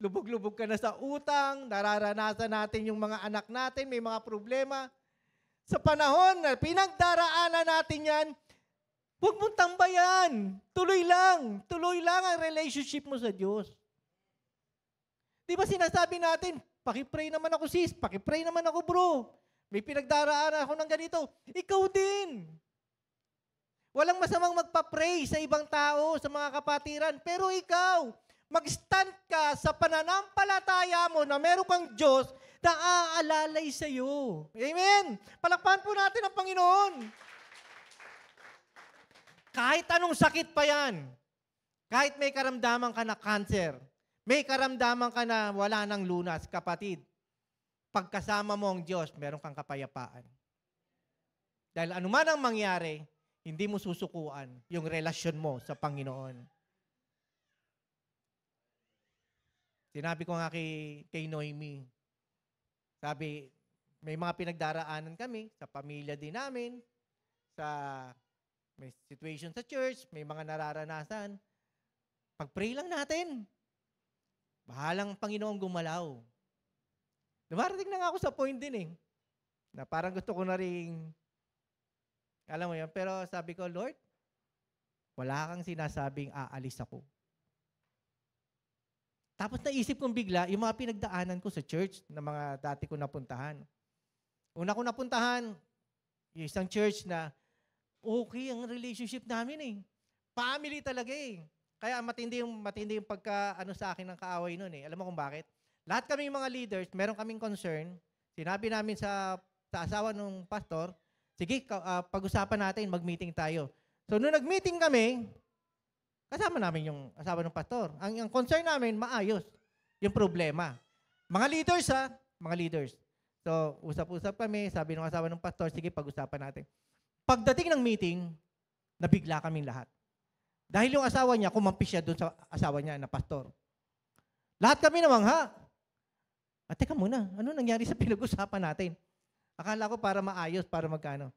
lubog-lubog ka na sa utang, nararanasan natin yung mga anak natin, may mga problema. Sa panahon na pinagdaraanan natin yan, huwag mong tambayan. Tuloy lang ang relationship mo sa Diyos. Di ba sinasabi natin, pakipray naman ako sis, pakipray naman ako bro. May pinagdaraanan ako ng ganito. Ikaw din. Walang masamang magpa-pray sa ibang tao, sa mga kapatiran. Pero ikaw, mag-stand ka sa pananampalataya mo na meron kang Diyos na aalalay sa iyo. Amen? Palakpakan po natin ang Panginoon. Kahit anong sakit pa yan, kahit may karamdaman ka na cancer, may karamdaman ka na wala ng lunas, kapatid, pagkasama mo ang Diyos, meron kang kapayapaan. Dahil anuman ang mangyari, hindi mo susukuan yung relasyon mo sa Panginoon. Sinabi ko nga kay Noemi, sabi, may mga pinagdaraanan kami, sa pamilya din namin, may situation sa church, may mga nararanasan. Pag-pray lang natin. Bahalang Panginoon gumalaw. Dumarating na nga ako sa point din na parang gusto ko na rin, alam mo yun, pero sabi ko, Lord, wala kang sinasabing aalis ako. Tapos naisip kong bigla, yung mga pinagdaanan ko sa church na mga dati ko napuntahan. Una ko napuntahan, yung isang church na okay ang relationship namin Family talaga Kaya matindi yung pagka sa akin ng kaaway noon Alam mo kung bakit? Lahat kami mga leaders, meron kaming concern. Sinabi namin sa asawa ng pastor, sige, pag-usapan natin, mag-meeting tayo. So, nung nag-meeting kami, kasama namin yung asawa ng pastor. Ang concern namin, maayos yung problema. Mga leaders, mga leaders. So, usap-usap kami, sabi ng asawa ng pastor, sige, pag-usapan natin. Pagdating ng meeting, nabigla kaming lahat. Dahil yung asawa niya, kumampi siya doon sa asawa niya na pastor. Lahat kami namangha. Teka muna, ano nangyari sa pinag-usapan natin? Akala ko para maayos, para magkano.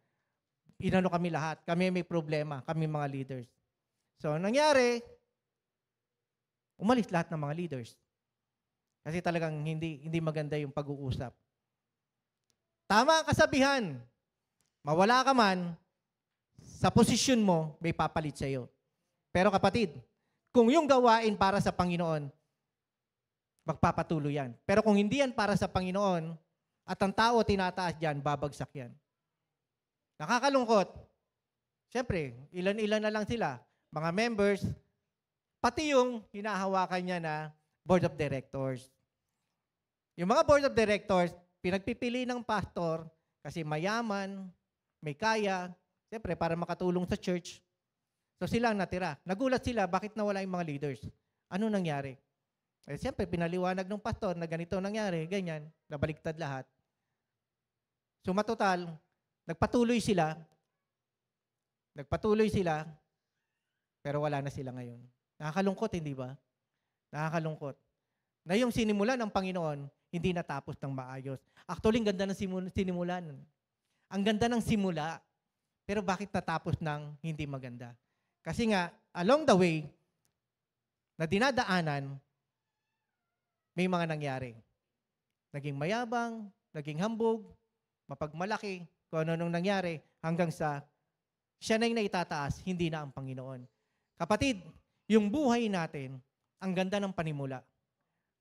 Inano kami lahat. Kami may problema, kami mga leaders. So, nangyari, umalis lahat ng mga leaders. Kasi talagang hindi maganda yung pag-uusap. Tama ang kasabihan. Mawala ka man, sa posisyon mo, may papalit sa iyo. Pero kapatid, kung yung gawain para sa Panginoon, magpapatuloy yan. Pero kung hindi yan para sa Panginoon, at ang tao tinataas dyan, babagsak yan. Nakakalungkot. Siyempre, ilan-ilan na lang sila. Mga members, pati yung hinahawakan niya na board of directors. Yung mga board of directors, pinagpipili ng pastor kasi mayaman, may kaya, siyempre para makatulong sa church. So sila ang natira. Nagulat sila, bakit nawala yung mga leaders? Ano nangyari? Siyempre, pinaliwanag ng pastor na ganito nangyari, ganyan, nabaliktad lahat. So matotal, nagpatuloy sila, pero wala na sila ngayon. Nakakalungkot, hindi ba? Nakakalungkot. Na yung sinimulan ng Panginoon, hindi natapos ng maayos. Actually, ang ganda ng sinimulan. Ang ganda ng simula, pero bakit natapos ng hindi maganda? Kasi nga, along the way, na dinadaanan, may mga nangyari. Naging mayabang, naging hambog, mapagmalaki, kung ano nung nangyari, hanggang sa siya na yung naitataas, hindi na ang Panginoon. Kapatid, yung buhay natin, ang ganda ng panimula.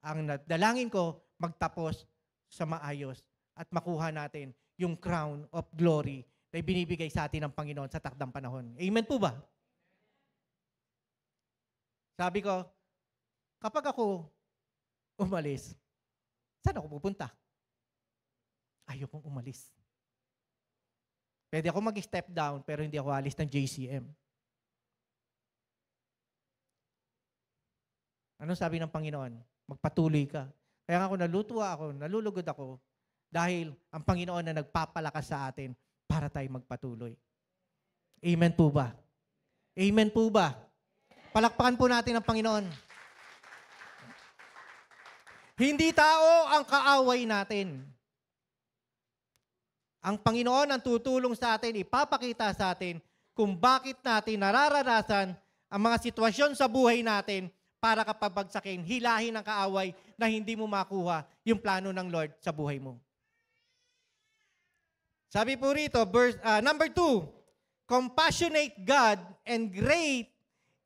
Ang dalangin ko, magtapos sa maayos at makuha natin yung crown of glory na binibigay sa atin ng Panginoon sa takdang panahon. Amen po ba? Sabi ko, kapag ako umalis, saan ako pupunta? Ayokong umalis. Pwede ako mag-step down, pero hindi ako alis ng JCM. Ano sabi ng Panginoon? Magpatuloy ka. Kaya ako nalulugod ako, dahil ang Panginoon na nagpapalakas sa atin para tayo magpatuloy. Amen po ba? Amen po ba? Palakpakan po natin ang Panginoon. Hindi tao ang kaaway natin. Ang Panginoon ang tutulong sa atin, ipapakita sa atin kung bakit natin nararanasan ang mga sitwasyon sa buhay natin para kapag bagsakin, hilahin ang kaaway na hindi mo makuha yung plano ng Lord sa buhay mo. Sabi po rito, number 2, compassionate God and great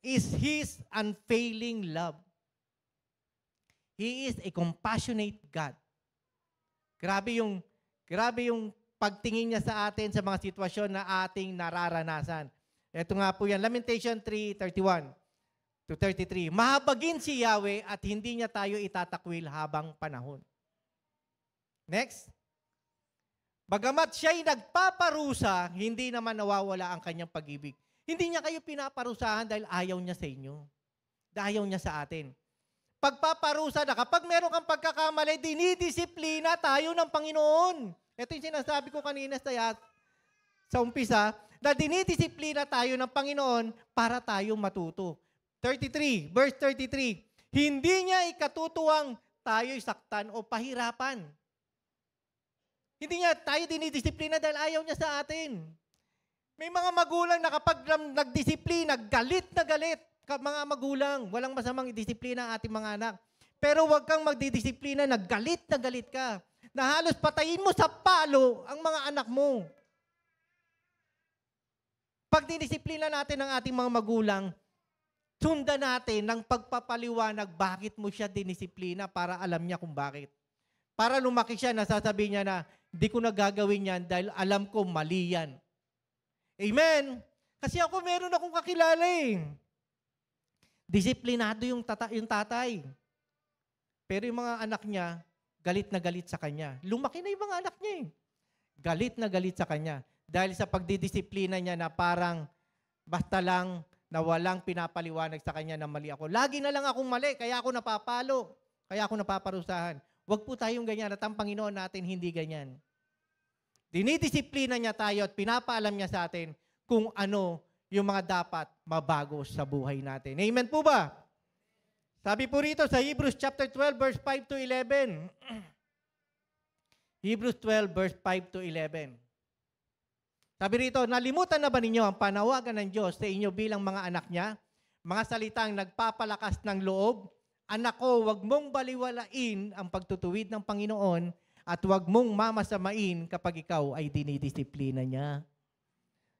is His unfailing love. He is a compassionate God. Grabe yung pagtingin niya sa atin sa mga sitwasyon na ating nararanasan. Ito nga po yan, Lamentation 3:31 to 33. Mahabagin si Yahweh at hindi niya tayo itatakwil habang panahon. Next. Bagamat siya'y nagpaparusa, hindi naman nawawala ang kanyang pag-ibig. Hindi niya kayo pinaparusahan dahil ayaw niya sa inyo. Dahil ayaw niya sa atin. Pagpaparusa na, kapag meron kang pagkakamali, dinidisiplina tayo ng Panginoon. Ito yung sinasabi ko kanina sa umpisa, na dinidisiplina tayo ng Panginoon para tayo matuto. Verse 33, hindi niya ikatutuwang tayo'y saktan o pahirapan. Hindi niya tayo dinidisiplina dahil ayaw niya sa atin. May mga magulang na kapag nagdisiplina, galit na galit. Mga magulang, walang masamang disiplina ang ating mga anak. Pero huwag kang magdidisiplina na galit ka. Na halos patayin mo sa palo ang mga anak mo. Pag dinisiplina natin ang ating mga magulang, sundan natin ng pagpapaliwanag bakit mo siya dinisiplina para alam niya kung bakit. Para lumaki siya, nasasabi niya na, di ko na gagawin yan dahil alam ko mali yan. Amen? Kasi ako meron akong kakilala eh. Disiplinado yung tatay. Pero yung mga anak niya, galit na galit sa kanya. Lumaki na yung mga anak niya eh. Galit na galit sa kanya. Dahil sa pagdidisiplina niya na parang basta lang na walang pinapaliwanag sa kanya na mali ako. Lagi na lang akong mali, kaya ako napapalo. Kaya ako napaparusahan. Huwag po tayong ganyan at ang Panginoon natin hindi ganyan. Dinidisiplina niya tayo at pinapaalam niya sa atin kung ano yung mga dapat mabago sa buhay natin. Amen po ba? Sabi po rito sa Hebrews chapter 12 verse 5 to 11. Hebrews 12 verse 5 to 11. Sabi rito, nalimutan na ba ninyo ang panawagan ng Diyos sa inyo bilang mga anak niya? Mga salitang nagpapalakas ng loob. Anak ko, huwag mong baliwalain ang pagtutuwid ng Panginoon at huwag mong mamasamain kapag ikaw ay dinidisiplina niya.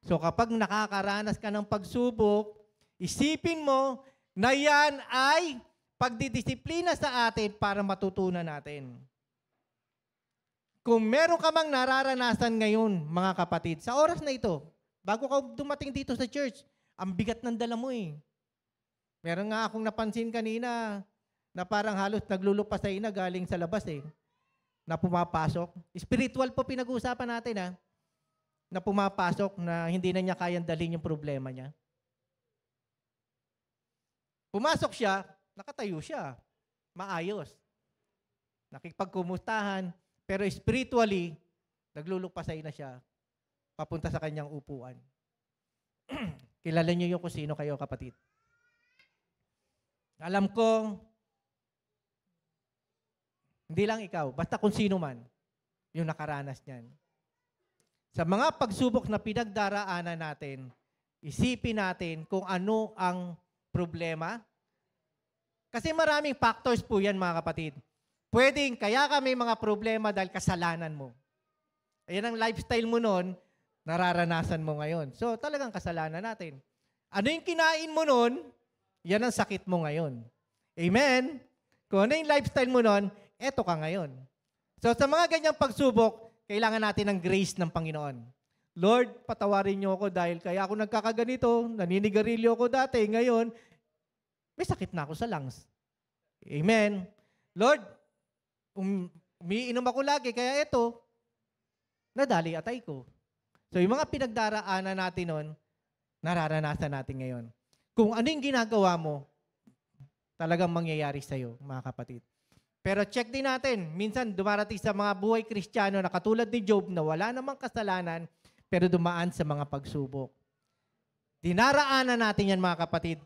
So kapag nakakaranas ka ng pagsubok, isipin mo na yan ay pagdidisiplina sa atin para matutunan natin. Kung meron ka mang nararanasan ngayon, mga kapatid, sa oras na ito, bago ka dumating dito sa church, ang bigat ng dala mo eh. Meron nga akong napansin kanina na parang halos naglulupasay na galing sa labas eh, na pumapasok. Spiritual po pinag-uusapan natin ha, na pumapasok na hindi na niya kayang dalhin yung problema niya. Pumasok siya, nakatayo siya, maayos. Nakipagkumustahan, pero spiritually, naglulupasay na siya, papunta sa kanyang upuan. Kilala niyo yung kung sino kayo, kapatid. Alam ko, hindi lang ikaw, basta kung sino man, yung nakaranas niyan. Sa mga pagsubok na pinagdaraanan natin, isipin natin kung ano ang problema. Kasi maraming factors po yan, mga kapatid. Pwedeng, kaya ka may mga problema dahil kasalanan mo. Ayan ang lifestyle mo noon, nararanasan mo ngayon. So, talagang kasalanan natin. Ano yung kinain mo noon, yan ang sakit mo ngayon. Amen? Kung ano yung lifestyle mo noon, eto ka ngayon. So, sa mga ganyang pagsubok, kailangan natin ng grace ng Panginoon. Lord, patawarin niyo ako dahil kaya ako nagkakaganito, naninigarilyo ako dati, ngayon, may sakit na ako sa lungs. Amen? Lord, umiinom ako lagi, kaya ito, nadali atay ko. So, yung mga pinagdaraanan natin nun, nararanasan natin ngayon. Kung ano yung ginagawa mo, talagang mangyayari sa'yo, mga kapatid. Pero check din natin, minsan dumarating sa mga buhay Kristiyano na katulad ni Job na wala namang kasalanan, pero dumaan sa mga pagsubok. Dinaraanan natin yan, mga kapatid,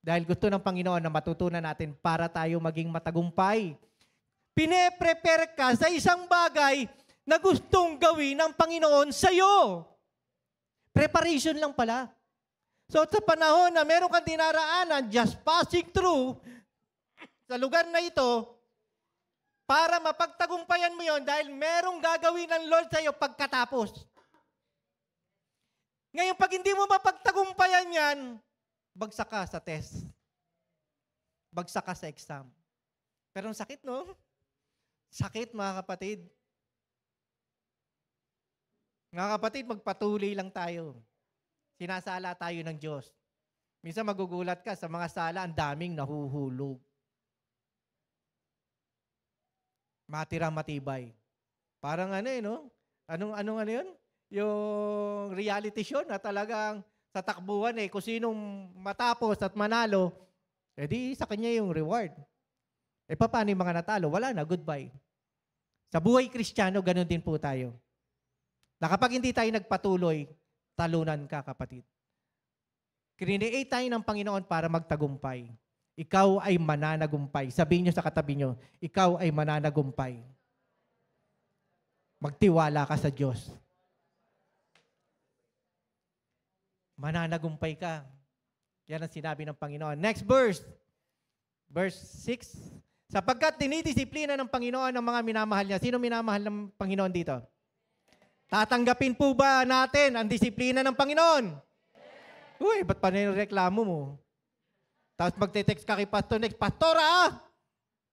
dahil gusto ng Panginoon na matutunan natin para tayo maging matagumpay. Pine-prepare ka sa isang bagay na gustong gawin ng Panginoon sa'yo. Preparation lang pala. So sa panahon na meron kang dinaraanan, just passing through sa lugar na ito, para mapagtagumpayan mo yon dahil merong gagawin ng Lord sa'yo pagkatapos. Ngayon, pag hindi mo mapagtagumpayan yan, bagsak ka sa test. Bagsak ka sa exam. Pero ang sakit, no? Sakit, mga kapatid. Mga kapatid, magpatuloy lang tayo. Sinasala tayo ng Diyos. Minsan magugulat ka sa mga sala, ang daming nahuhulog. Matira matibay. Parang no? Anong ano yun? Yung reality show na talagang sa takbuhan kung sinong matapos at manalo, edi sa kanya yung reward. Paano yung mga natalo? Wala na, goodbye. Sa buhay Kristiyano, ganun din po tayo. Na kapag hindi tayo nagpatuloy, talunan ka, kapatid. Create tayo ng Panginoon para magtagumpay. Ikaw ay mananagumpay. Sabihin nyo sa katabi nyo, ikaw ay mananagumpay. Magtiwala ka sa Diyos. Mananagumpay ka. Yan ang sinabi ng Panginoon. Next verse. Verse 6. Sapagkat dinidisiplina ng Panginoon ang mga minamahal niya. Sino minamahal ng Panginoon dito? Tatanggapin po ba natin ang disiplina ng Panginoon? Uy, ba't pa nireklamo mo? Tapos magte-text ka kay Pastor Nex, Pastor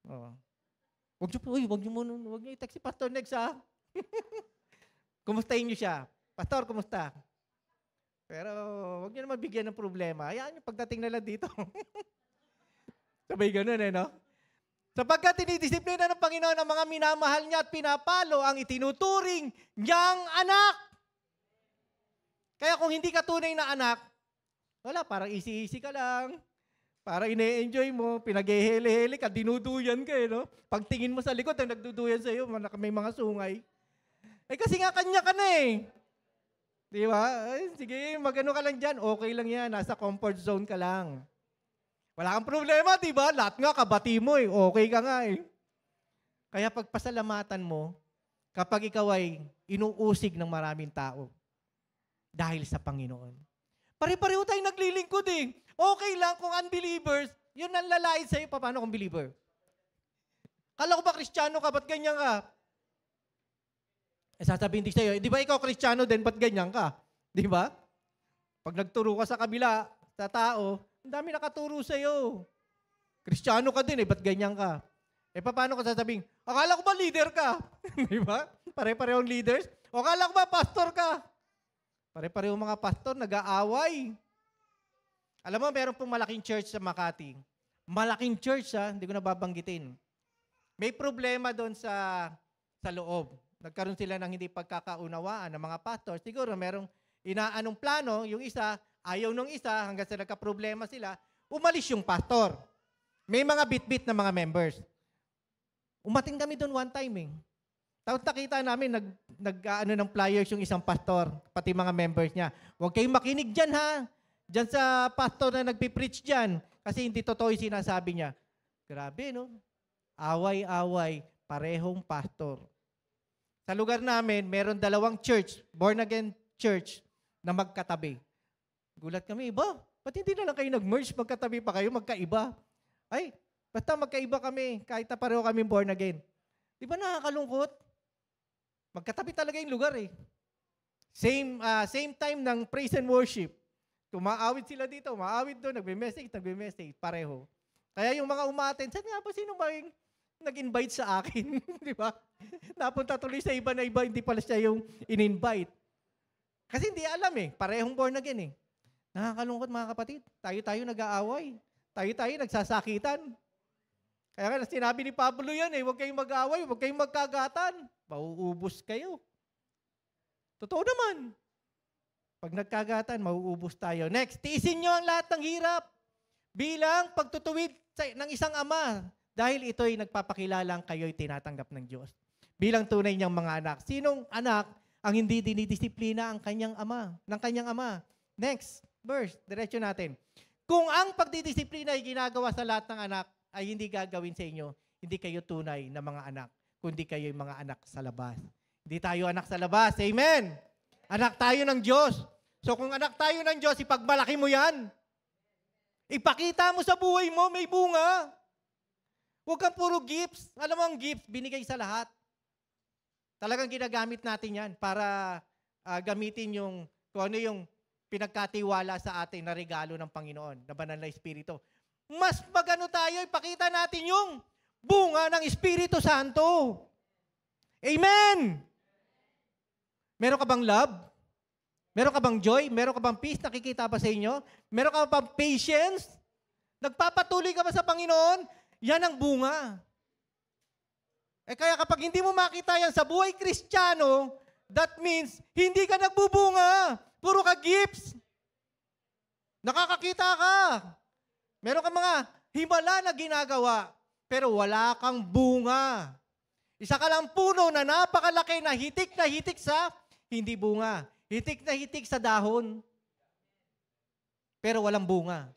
Oh. Huwag niyo i-text si Pastor Nex Kumustahin niyo siya? Pastor, kumusta? Pero huwag niyo naman bigyan ng problema. Hayaan niyo pagdating na lang dito. Sabay ganun no? Sapagkat tinidisiplina ng Panginoon ang mga minamahal niya at pinapalo ang itinuturing niyang anak. Kaya kung hindi ka tunay na anak, wala, parang easy-easy ka lang. Para ine-enjoy mo, pinag-ehele-hele ka, dinuduyan ka no? Pagtingin mo sa likod, ang nagduduyan sa'yo, may mga sungay. Kasi nga kanya ka na Di ba? Sige, magano ka lang dyan, okay lang yan, nasa comfort zone ka lang. Wala kang problema, di ba? Lahat nga, kabati mo okay ka nga Kaya pagpasalamatan mo, kapag ikaw ay inuusig ng maraming tao, dahil sa Panginoon. Pare-pareho tayong naglilingkod Okay lang kung unbelievers, yun ang lalait sa'yo, paano kung believer? Kala ko ba Kristiyano ka, ba't ganyan ka? Sasabihin din sa'yo, di ba ikaw Kristiyano din, ba't ganyan ka? Di ba? Pag nagturo ka sa kabila, sa tao, ang dami nakaturo sa'yo. Kristiyano ka din ba't ganyan ka? Paano ka sasabihin, akala ko ba leader ka? Di ba? Pare-parehong leaders. O akala ko ba pastor ka? Pare-parehong mga pastor, nag-aaway. Alam mo, meron pong malaking church sa Makati. Malaking church hindi ko nababanggitin. May problema doon sa loob. Nagkaroon sila ng hindi pagkakaunawaan ng mga pastor. Siguro merong inaanong plano, yung isa, ayaw nung isa, hanggang sa nagka-problema sila, umalis yung pastor. May mga bit-bit na mga members. Umating kami doon one time Tapos nakita namin, nag-ano ng flyers yung isang pastor, pati mga members niya. Huwag kayong makinig dyan Diyan sa pastor na nagpipreach dyan. Kasi hindi totoo yung sinasabi niya. Grabe, no? Away-away, parehong pastor. Sa lugar namin, meron 2 church, born-again church, na magkatabi. Gulat kami, ba't hindi na lang kayo nag-merge, magkatabi pa kayo, magkaiba? Basta magkaiba kami, kahit na pareho kami born-again. Di ba nakakalungkot? Magkatabi talaga yung lugar Same time ng praise and worship. Tumaawit sila dito, maawit doon, nagbe-message, pareho. Kaya yung mga umattend, saan nga ba sino ba yung nag-invite sa akin? Di ba? Napunta tuloy sa iba na iba, hindi pala siya yung in-invite. Kasi hindi alam parehong born again Nakakalungkot mga kapatid. Tayo nag-aaway. Tayo nagsasakitan. Kaya nga sinabi ni Pablo yan huwag kayong mag-aaway, huwag kayong magkagatan. Mauubos kayo. Totoo naman. Pag nagkagatan, mauubos tayo. Next, tiisin nyo ang lahat ng hirap bilang pagtutuwid ng isang ama dahil ito'y nagpapakilalang kayo'y tinatanggap ng Diyos. Bilang tunay niyang mga anak. Sinong anak ang hindi dinidisiplina ng kanyang ama? Next, verse, diretso natin. Kung ang pagdidisiplina ay ginagawa sa lahat ng anak ay hindi gagawin sa inyo, hindi kayo tunay na mga anak, kundi kayo'y mga anak sa labas. Hindi tayo anak sa labas. Amen? Anak tayo ng Diyos. So kung anak tayo ng Diyos, ipagmalaki mo yan. Ipakita mo sa buhay mo, may bunga. Huwag kang puro gifts. Alam mo ang gifts, binigay sa lahat. Talagang ginagamit natin yan para gamitin yung, kung ano yung pinagkatiwala sa atin na regalo ng Panginoon, na banal na Espiritu. Mas magano tayo, ipakita natin yung bunga ng Espiritu Santo. Amen! Meron ka bang love? Meron ka bang joy? Meron ka bang peace? Nakikita ba sa inyo? Meron ka bang patience? Nagpapatuloy ka ba sa Panginoon? Yan ang bunga. Kaya kapag hindi mo makita yan sa buhay Kristiyano, that means hindi ka nagbubunga. Puro ka gifts. Nakakakita ka. Meron ka mga himala na ginagawa, pero wala kang bunga. Isa ka lang puno na napakalaki na hitik sa hindi bunga. Hitik na hitik sa dahon. Pero walang bunga.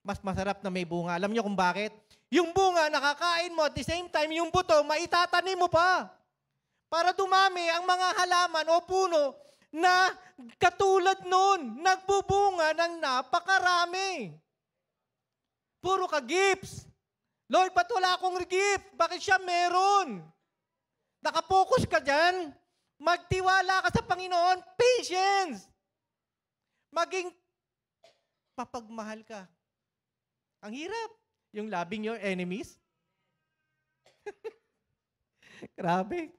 Mas masarap na may bunga. Alam niyo kung bakit? Yung bunga, nakakain mo at the same time, yung buto, maitatanim mo pa. Para dumami ang mga halaman o puno na katulad nun, nagbubunga ng napakarami. Puro ka gifts. Lord, ba't wala akong gift? Bakit siya meron? Nakapokus ka dyan. Magtiwala ka sa Panginoon. Patience. Maging papagmahal ka. Ang hirap. Yung loving your enemies. Grabe.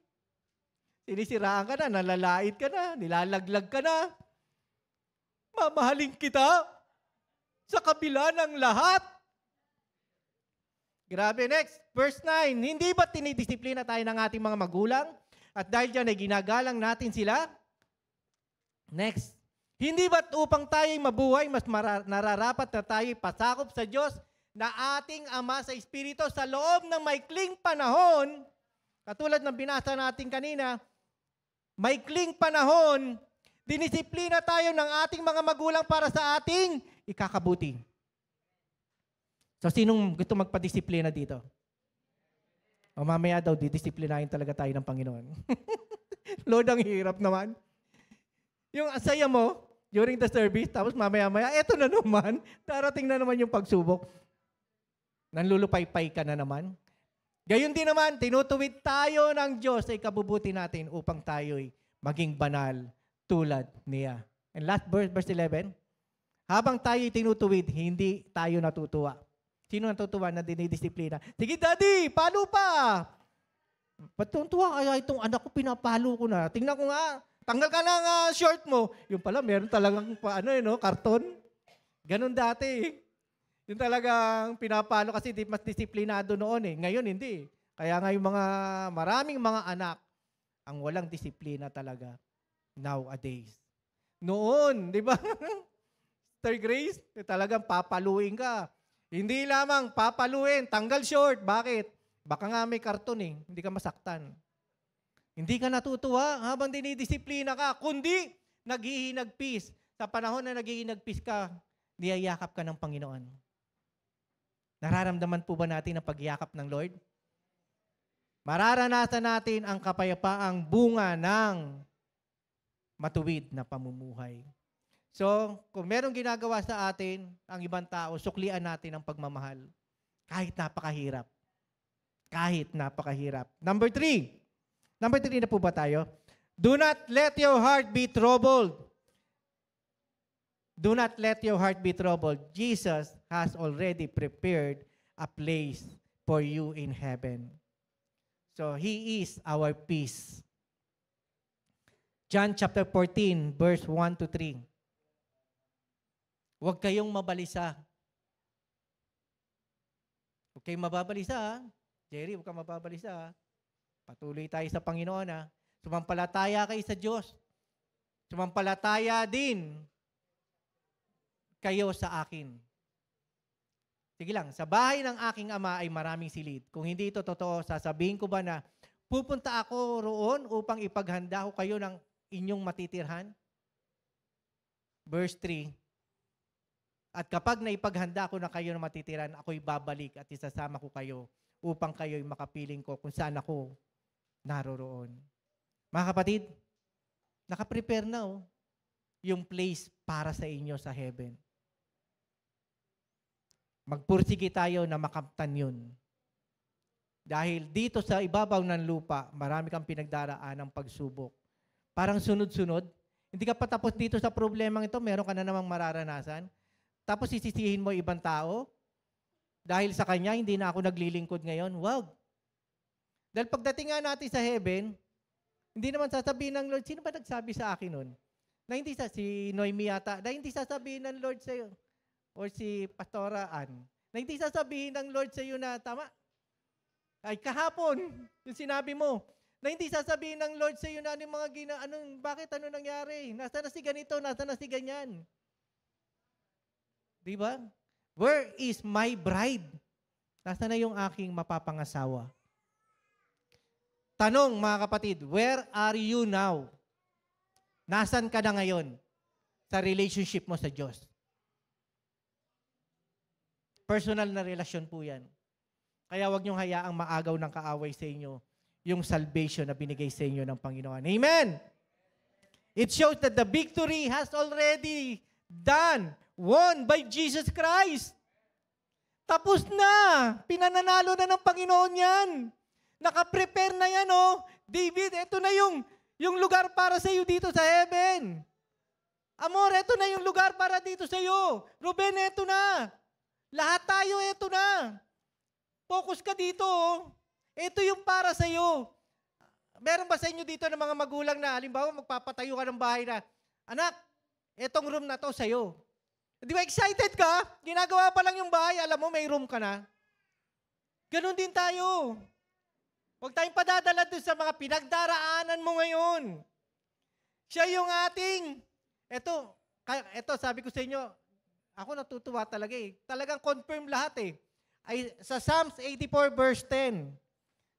Sinisiraan ka na, nalalait ka na, nilalaglag ka na. Mamahalin kita sa kabila ng lahat. Grabe, next. Verse 9, hindi ba tinidisiplina tayo ng ating mga magulang? At dahil dyan ay ginagalang natin sila? Next. Hindi ba't upang tayo'y mabuhay, mas nararapat na tayo'y pasakop sa Diyos na ating Ama sa Espiritu sa loob ng maikling panahon, katulad ng binasa natin kanina, maikling panahon, dinisiplina tayo ng ating mga magulang para sa ating ikakabuti. So, sinong gusto magpadisiplina dito? O mamaya daw, didisiplinahin talaga tayo ng Panginoon. Lord, ang hirap naman. Yung asaya mo, during the service, tapos mamaya-maya, eto na naman, darating na naman yung pagsubok. Nanlulupay-pay ka na naman. Gayon din naman, tinutuwid tayo ng Diyos sa ikabubuti natin upang tayo'y maging banal tulad niya. And last verse, verse 11, habang tayo'y tinutuwid, hindi tayo natutuwa. Sino natutuwa na dinidisiplina? Sige, Daddy, palo pa! Patutuwa kaya itong anak ko, pinapalo ko na. Tingnan ko nga, tanggal ka ng short mo. Yung pala, meron talagang karton. Ganon dati. Yung talagang pinapalo kasi mas disiplinado noon eh. Ngayon hindi. Kaya nga yung maraming mga anak ang walang disiplina talaga nowadays. Noon, di ba? Sister Grace, talagang papaluin ka. Hindi lamang papaluin, tanggal short. Bakit? Baka nga may karton eh. Hindi ka masaktan. Hindi ka natutuwa habang dinidisiplina ka, kundi naghihinagpis. Sa panahon na naghihinagpis ka, niyayakap ka ng Panginoon. Nararamdaman po ba natin ang pagyakap ng Lord? Mararanasan natin ang kapayapaang bunga ng matuwid na pamumuhay. So, kung merong ginagawa sa atin, ang ibang tao, suklian natin ang pagmamahal. Kahit napakahirap. Kahit napakahirap. Number 3 na po ba tayo? Do not let your heart be troubled. Do not let your heart be troubled. Jesus has already prepared a place for you in heaven. So, He is our peace. John chapter 14, verse 1 to 3. Huwag kayong mabalisa. Huwag kayong mababalisa, ha? Jerry, huwag kang mababalisa, ha? Patuloy tayo sa Panginoon, ha? Sumampalataya kayo sa Diyos. Sumampalataya din kayo sa akin. Sige lang, sa bahay ng aking ama ay maraming silid. Kung hindi ito totoo, sasabihin ko ba na pupunta ako roon upang ipaghanda ko kayo ng inyong matitirhan? Verse 3, at kapag naipaghanda ko na kayo ng matitiran, ako'y babalik at isasama ko kayo upang kayo'y makapiling ko kung saan ako naroroon. Mga kapatid, nakaprepare na yung place para sa inyo sa heaven. Magpursige tayo na makamtan yun. Dahil dito sa ibabaw ng lupa, marami kang pinagdaraan ng pagsubok. Parang sunod-sunod. Hindi ka pa tapos dito sa problemang ito, meron ka na namang mararanasan. Tapos sisisihin mo ibang tao. Dahil sa kanya, hindi na ako naglilingkod ngayon. Wag. Dahil pagdating nga natin sa heaven, hindi naman sasabihin ng Lord, sino ba nagsabi sa akin nun? Na hindi si Noemi yata, na hindi sasabihin ng Lord sa iyo, or si Pastora Ann, na hindi sasabihin ng Lord sa iyo na, tama, ay kahapon, yung sinabi mo, na hindi sasabihin ng Lord sa iyo na yung mga bakit ano nangyari? Nasa na si ganito, nasa na si ganyan. Di ba? Where is my bride? Nasa na yung aking mapapangasawa? Tanong mga kapatid, where are you now? Nasaan ka na ngayon sa relationship mo sa Diyos? Personal na relasyon po yan. Kaya huwag niyong hayaang maagaw ng kaaway sa inyo yung salvation na binigay sa inyo ng Panginoon. Amen! It shows that the victory has already won by Jesus Christ. Tapos na! Pinananalo na ng Panginoon yan. Nakaprepare na yan, David, ito na yung lugar para sa iyo dito sa heaven. Amor, ito na yung lugar para dito sa iyo. Ruben, ito na. Lahat tayo, ito na. Focus ka dito, Ito yung para sa iyo. Meron ba sa inyo dito ng mga magulang na, halimbawa, magpapatayo ka ng bahay na, anak, etong room na to sa iyo. Di ba excited ka? Ginagawa pa lang yung bahay, alam mo, may room ka na. Ganon din tayo. Huwag tayong padadala doon sa mga pinagdaraanan mo ngayon. Siya yung ating, eto sabi ko sa inyo, ako natutuwa talaga Talagang confirm lahat Ay, sa Psalms 84 verse 10,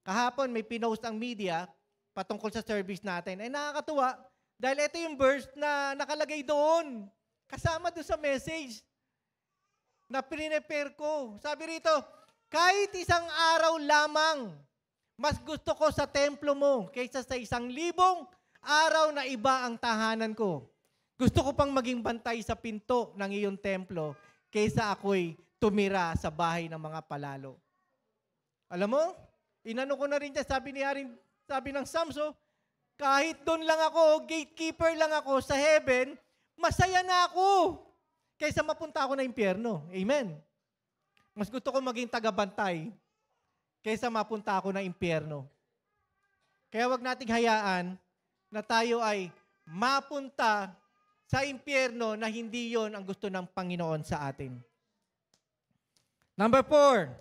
kahapon may pinost ang media patungkol sa service natin. Ay nakakatuwa dahil ito yung verse na nakalagay doon. Kasama doon sa message na prepare ko. Sabi rito, kahit isang araw lamang, mas gusto ko sa templo mo kaysa sa 1,000 araw na iba ang tahanan ko. Gusto ko pang maging bantay sa pinto ng iyong templo kaysa ako'y tumira sa bahay ng mga palalo. Alam mo, inano ko na rin dyan, sabi ng Samso, kahit doon lang ako, gatekeeper lang ako sa heaven, masaya na ako kaysa mapunta ako na impyerno. Amen. Mas gusto ko maging tagabantay kaysa mapunta ako na impyerno. Kaya wag nating hayaan na tayo ay mapunta sa impyerno na hindi yon ang gusto ng Panginoon sa atin. Number 4,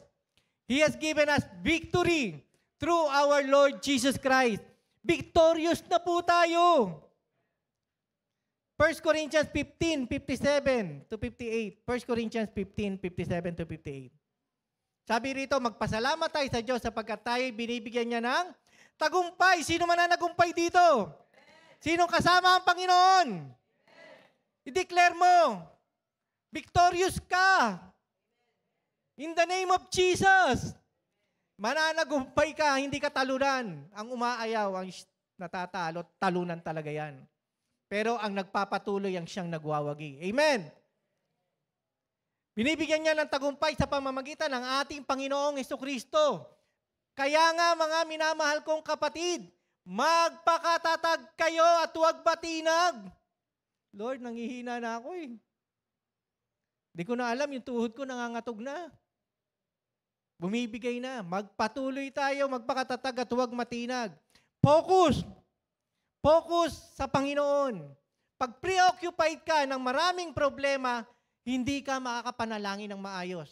He has given us victory through our Lord Jesus Christ. Victorious na po tayo. 1 Corinthians 15:57 to 58. 1 Corinthians 15:57 to 58. Sabi rito, magpasalamat tayo sa Diyos sapagkat tayo binibigyan niya ng tagumpay. Sino man na nagumpay dito? Sinong kasama ang Panginoon? I-declare mo, victorious ka. In the name of Jesus. Mananagumpay ka, hindi ka talunan. Ang umaayaw, ang natatalo, talunan talaga yan. Pero ang nagpapatuloy ang siyang nagwawagi. Amen. Binibigyan niya ng tagumpay sa pamamagitan ng ating Panginoong Jesucristo. Kaya nga mga minamahal kong kapatid, magpakatatag kayo at huwag batinag. Lord, nangihina na ako Hindi ko na alam, yung tuhod ko nangangatog na. Bumibigay na. Magpatuloy tayo, magpakatatag at huwag matinag. Focus! Focus sa Panginoon. Pag preoccupied ka ng maraming problema, hindi ka makakapanalangin ng maayos.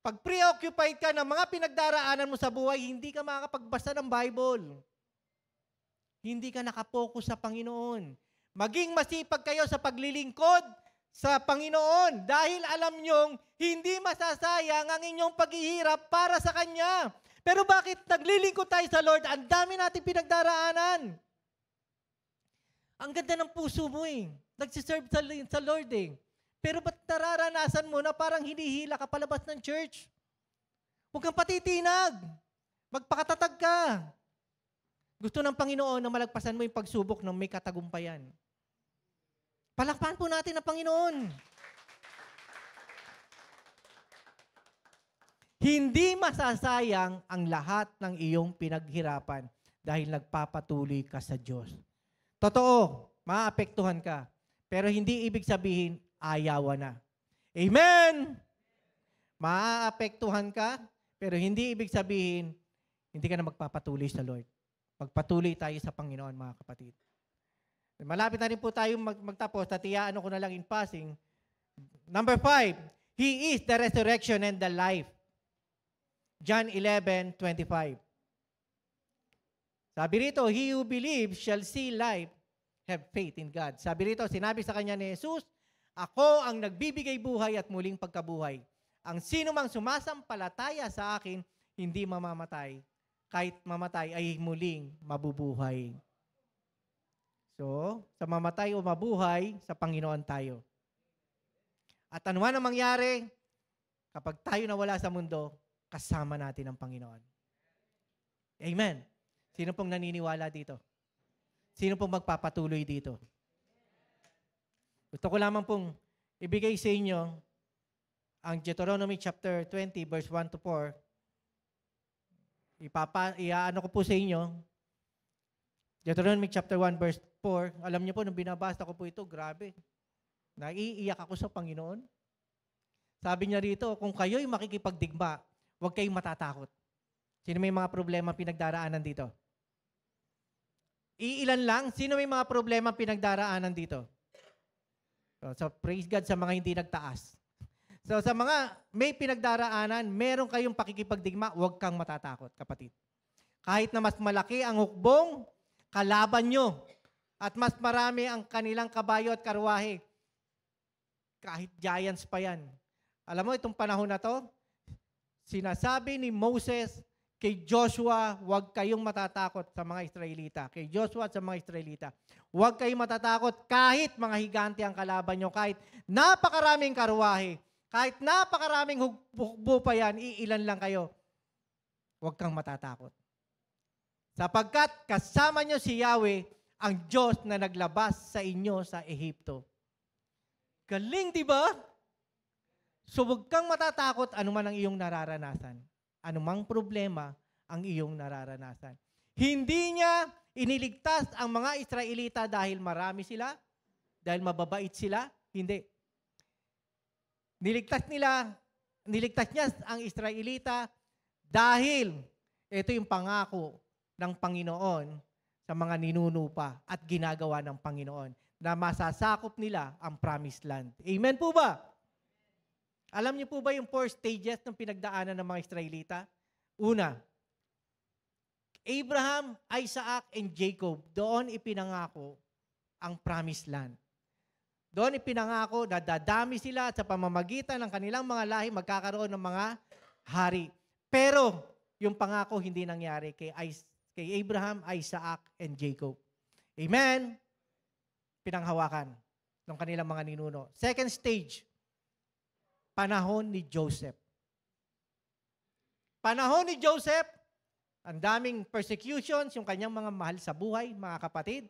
Pag preoccupied ka ng mga pinagdaraanan mo sa buhay, hindi ka makakapagbasa ng Bible. Hindi ka nakapokus sa Panginoon. Maging masipag kayo sa paglilingkod sa Panginoon dahil alam nyong hindi masasayang ang inyong paghihirap para sa Kanya. Pero bakit naglilingkod tayo sa Lord? Ang dami natin pinagdaraanan. Ang ganda ng puso mo Nagsiserve sa Lord Pero ba't nararanasan mo na parang hinihila ka palabas ng church? Huwag kang patitinag. Magpakatatag ka. Gusto ng Panginoon na malagpasan mo yung pagsubok ng may katagumpayan. Palakpakan po natin ang Panginoon. Hindi masasayang ang lahat ng iyong pinaghirapan dahil nagpapatuloy ka sa Diyos. Totoo, maapektuhan ka. Pero hindi ibig sabihin, ayawan na. Amen! Maapektuhan ka, pero hindi ibig sabihin, hindi ka na magpapatuloy sa Lord. Magpatuloy tayo sa Panginoon, mga kapatid. Malapit na rin po tayo magtapos. Tatiyaan ko na lang in passing. Number 5, He is the resurrection and the life. John 11:25. Sabi rito, He who believes shall see life, have faith in God. Sabi rito, sinabi sa kanya ni Jesus, ako ang nagbibigay buhay at muling pagkabuhay. Ang sino mang sumasampalataya sa akin, hindi mamamatay. Kahit mamatay ay muling mabubuhay. So, sa mamatay o mabuhay, sa Panginoon tayo. At ano man ang mangyari, kapag tayo nawala sa mundo, kasama natin ang Panginoon. Amen. Sino pong naniniwala dito? Sino pong magpapatuloy dito? Gusto ko lamang pong ibigay sa inyo ang Deuteronomy chapter 20, verse 1 to 4. Iaano ko po sa inyo. Deuteronomy chapter 1, verse 4. Alam niyo po, nung binabasa ko po ito, grabe. Naiiyak ako sa Panginoon. Sabi niya rito, kung kayo'y makikipagdigma, huwag kayong matatakot. Sino may mga problema pinagdaraanan dito? Iilan lang? Sino may mga problema pinagdaraanan dito? So praise God sa mga hindi nagtaas. So sa mga may pinagdaraanan, meron kayong pakikipagdigma, huwag kang matatakot, kapatid. Kahit na mas malaki ang hukbong, kalaban nyo, at mas marami ang kanilang kabayo at karwahe, kahit giants pa yan. Alam mo, itong panahon na to, sinasabi ni Moses kay Joshua, huwag kayong matatakot sa mga Israelita. Kay Joshua at sa mga Israelita. Huwag kayong matatakot kahit mga higante ang kalaban nyo, kahit napakaraming karwahe, kahit napakaraming hukbo pa yan, iilan lang kayo. Huwag kang matatakot. Sapagkat kasama nyo si Yahweh, ang Diyos na naglabas sa inyo sa Ehipto. Galing, di ba? So huwag kang matatakot anuman ang iyong nararanasan. Anumang problema ang iyong nararanasan. Hindi niya iniligtas ang mga Israelita dahil marami sila, dahil mababait sila. Hindi. Niligtas niya ang Israelita dahil ito yung pangako ng Panginoon sa mga ninunupa at ginagawa ng Panginoon na masasakop nila ang promised land. Amen po ba? Alam niyo po ba yung 4 stages ng pinagdaanan ng mga Israelita? Una, Abraham, Isaac, and Jacob, doon ipinangako ang promised land. Doon ipinangako na dadami sila at sa pamamagitan ng kanilang mga lahi magkakaroon ng mga hari. Pero yung pangako hindi nangyari kay Abraham, Isaac, and Jacob. Amen? Pinanghawakan ng kanilang mga ninuno. Second stage, panahon ni Joseph. Panahon ni Joseph, ang daming persecutions, yung kanyang mga mahal sa buhay, mga kapatid,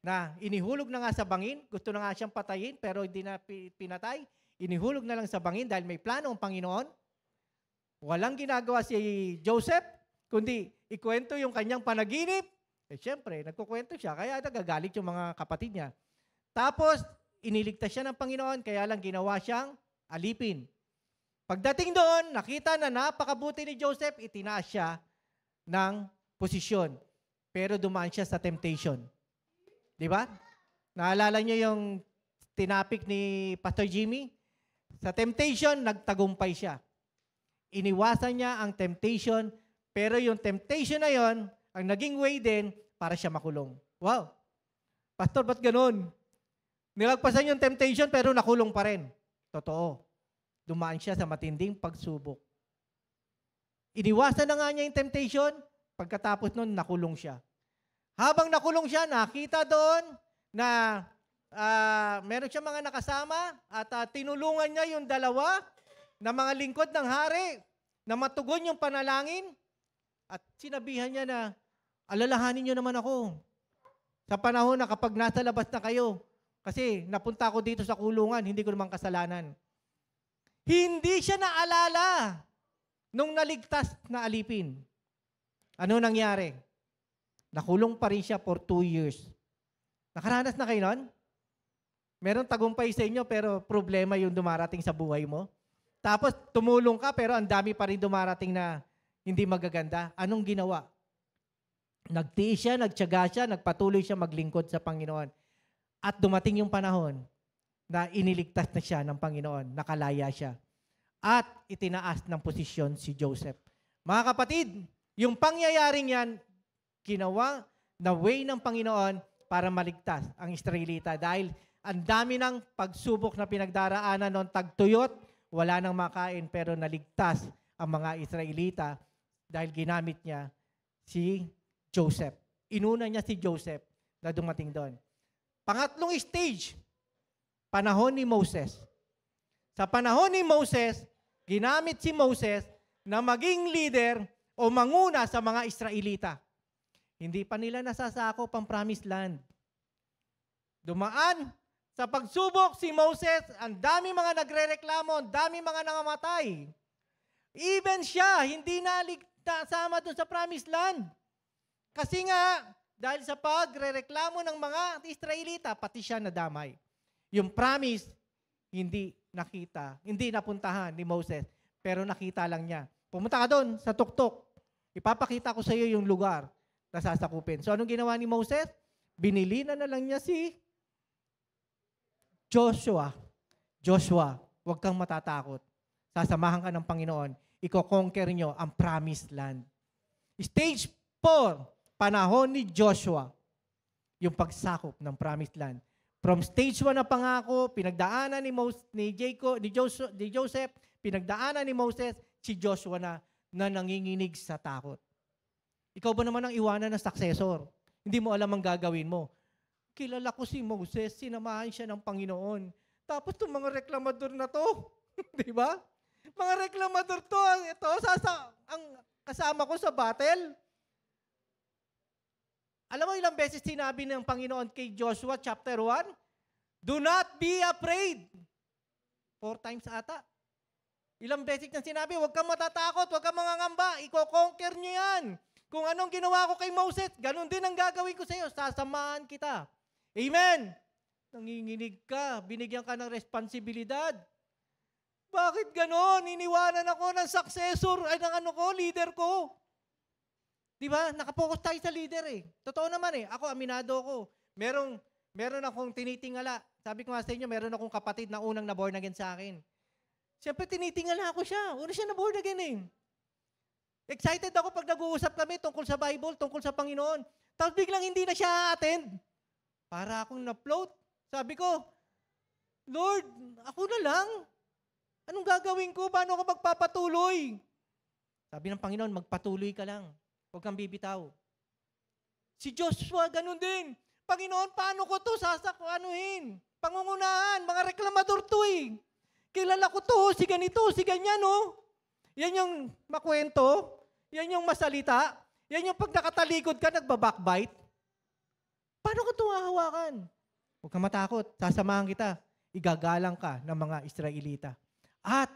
na inihulog na nga sa bangin, gusto na nga siyang patayin, pero hindi na pinatay, inihulog na lang sa bangin dahil may plano ang Panginoon. Walang ginagawa si Joseph, kundi ikwento yung kanyang panaginip. Siyempre, nagkukwento siya, kaya nagagalit yung mga kapatid niya. Tapos, iniligtas siya ng Panginoon, kaya lang ginawa siyang alipin. Pagdating doon, nakita na napakabuti ni Joseph, itinaas siya ng posisyon. Pero dumaan siya sa temptation. Di ba? Naalala niyo yung tinapik ni Pastor Jimmy? Sa temptation, nagtagumpay siya. Iniwasan niya ang temptation, pero yung temptation na yon, ang naging way din para siya makulong. Wow! Pastor, ba't ganun? Nilagpasan yung temptation, pero nakulong pa rin. Totoo. Dumaan siya sa matinding pagsubok. Iniwasan na nga niya yung temptation, pagkatapos nun, nakulong siya. Habang nakulong siya, nakita doon na meron siya mga nakasama at tinulungan niya yung dalawa na mga lingkod ng hari na matugon yung panalangin at sinabihan niya na, alalahanin nyo naman ako. Sa panahon na kapag nasa labas na kayo, kasi napunta ako dito sa kulungan, hindi ko naman kasalanan. Hindi siya naalala nung naligtas na alipin. Ano nangyari? Nakulong pa rin siya for 2 years. Nakaranas na kayo nun? Meron tagumpay sa inyo pero problema yung dumarating sa buhay mo. Tapos tumulong ka pero ang dami pa rin dumarating na hindi magaganda. Anong ginawa? Nagtiis siya, nagtiyaga siya, nagpatuloy siya maglingkod sa Panginoon. At dumating yung panahon na iniligtas na siya ng Panginoon, nakalaya siya. At itinaas ng posisyon si Joseph. Mga kapatid, yung pangyayaring yan, ginawa na way ng Panginoon para maligtas ang Israelita. Dahil ang dami ng pagsubok na pinagdaraanan noon, tagtuyot, wala nang makain, pero naligtas ang mga Israelita dahil ginamit niya si Joseph. Inuna niya si Joseph na dumating doon. Pangatlong stage, panahon ni Moses. Sa panahon ni Moses, ginamit si Moses na maging leader o manguna sa mga Israelita. Hindi pa nila nasasakop ang promised land. Dumaan sa pagsubok si Moses, ang dami mga nagrereklamo, ang dami mga nangamatay. Even siya, hindi nasama doon sa promised land. Kasi nga, dahil sa pagrereklamo ng mga Israelita, pati siya nadamay. Yung promise, hindi nakita, hindi napuntahan ni Moses, pero nakita lang niya. Pumunta ka doon sa tuktok. Ipapakita ko sa iyo yung lugar na sasakupin. So anong ginawa ni Moses? Binilinan na lang niya si Joshua. Joshua, huwag kang matatakot. Sasamahan ka ng Panginoon. Iko-conquer nyo ang promised land. Stage 4, panahon ni Joshua. Yung pagsakop ng promised land. From stage 1 na pangako, pinagdaanan ni Joseph, pinagdaanan ni Moses, si Joshua na nanginginig sa takot. Ikaw ba naman ang iwanan ng successor? Hindi mo alam ang gagawin mo. Kilala ko si Moses, sinamahan siya ng Panginoon. Tapos itong mga reklamador na to, di ba? Mga reklamador to, ito, ang kasama ko sa battle. Alam mo ilang beses sinabi ng Panginoon kay Joshua, chapter 1? Do not be afraid. 4 times ata. Ilang beses na sinabi, huwag kang matatakot, huwag kang mangangamba, iko-conquer nyo yan. Kung anong ginawa ko kay Moses, ganun din ang gagawin ko sa iyo, sasamahan kita. Amen! Nanginginig ka, binigyan ka ng responsibilidad. Bakit ganon? Iniwanan ako ng successor, ay ng leader ko. Di ba? Nakapokus tayo sa leader eh. Totoo naman eh. Ako, aminado ako. Meron akong tinitingala. Sabi ko nga sa inyo, meron akong kapatid na unang na-born again sa akin. Siyempre, tinitingala ako siya. Una siya na-born again eh. Excited ako pag nag-uusap kami tungkol sa Bible, tungkol sa Panginoon. Tapos biglang hindi na siya attend. Para akong na-float. Sabi ko, Lord, ako na lang. Anong gagawin ko? Paano ako magpapatuloy? Sabi ng Panginoon, magpatuloy ka lang. Huwag kang bibitaw. Si Joshua, ganun din. Panginoon, paano ko to sasakuanuhin? Pangungunahan, mga reklamador to eh. Kilala ko to, si ganito, si ganyan oh. Yan yung makwento, yan yung masalita, yan yung pag nakatalikod ka, nagbabackbite. Paano ko ito hahawakan? Huwag kang matakot, sasamahan kita. Igagalang ka ng mga Israelita. At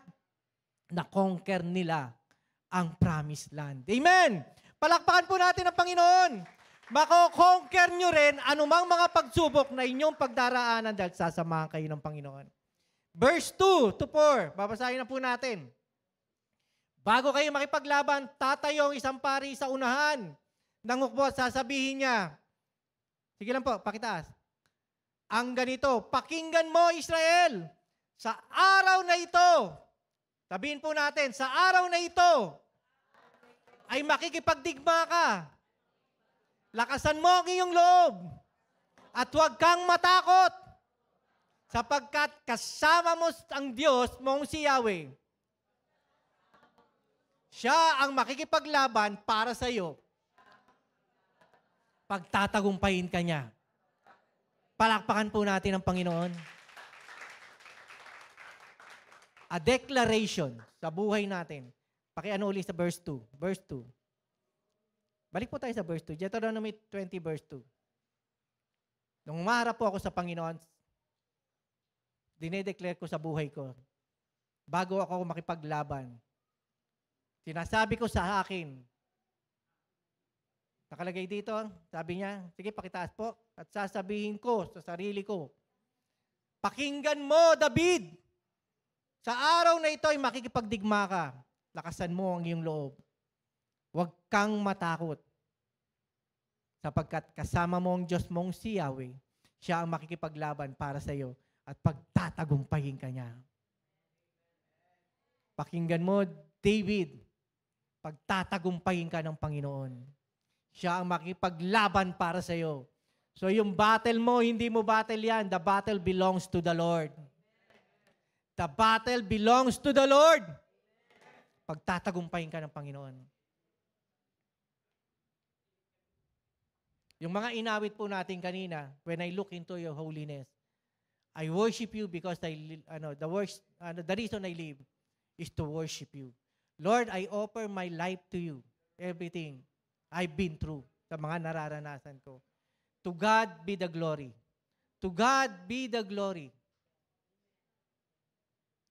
na-conquer nila ang promised land. Amen! Palakpakan po natin ang Panginoon. Mako-conquer nyo rin anumang mga pagsubok na inyong pagdaraanan dahil sasamahan kayo ng Panginoon. Verse 2 to 4, babasahin na po natin. Bago kayo makipaglaban, tatayo ang isang pari sa unahan ng hukbo at sasabihin niya, sige lang po, pakitaas. Ang ganito, pakinggan mo Israel, sa araw na ito, sabihin po natin, sa araw na ito, ay makikipagdigma ka. Lakasan mo ang iyong loob at huwag kang matakot sapagkat kasama mo ang Diyos mong si Yahweh. Siya ang makikipaglaban para sa iyo. Pagtatagumpayin ka niya. Palakpakan po natin ang Panginoon. A declaration sa buhay natin. Pakiano ulit sa verse 2. Verse 2. Balik po tayo sa verse 2. Deuteronomy 20 verse 2. Nung umaharap po ako sa Panginoon, dinedeclare ko sa buhay ko, bago ako makipaglaban, sinasabi ko sa akin, nakalagay dito, sabi niya, sige pakitaas po, at sasabihin ko sa sarili ko, pakinggan mo, David, sa araw na ito ay makikipagdigma ka, lakasan mo ang iyong loob. Huwag kang matakot, sapagkat kasama mo ang Diyos mong si Yahweh, siya ang makikipaglaban para sa iyo at pagtatagumpayin ka niya. Pakinggan mo, David, pagtatagumpayin ka ng Panginoon. Siya ang makikipaglaban para sa iyo. So yung battle mo, hindi mo battle yan. The battle belongs to the Lord. The battle belongs to the Lord. Pagtatagumpayin ka ng Panginoon. Yung mga inawit po natin kanina, when I look into your holiness, I worship you because the reason I live is to worship you. Lord, I offer my life to you. Everything I've been through, sa mga nararanasan ko. To God be the glory. To God be the glory.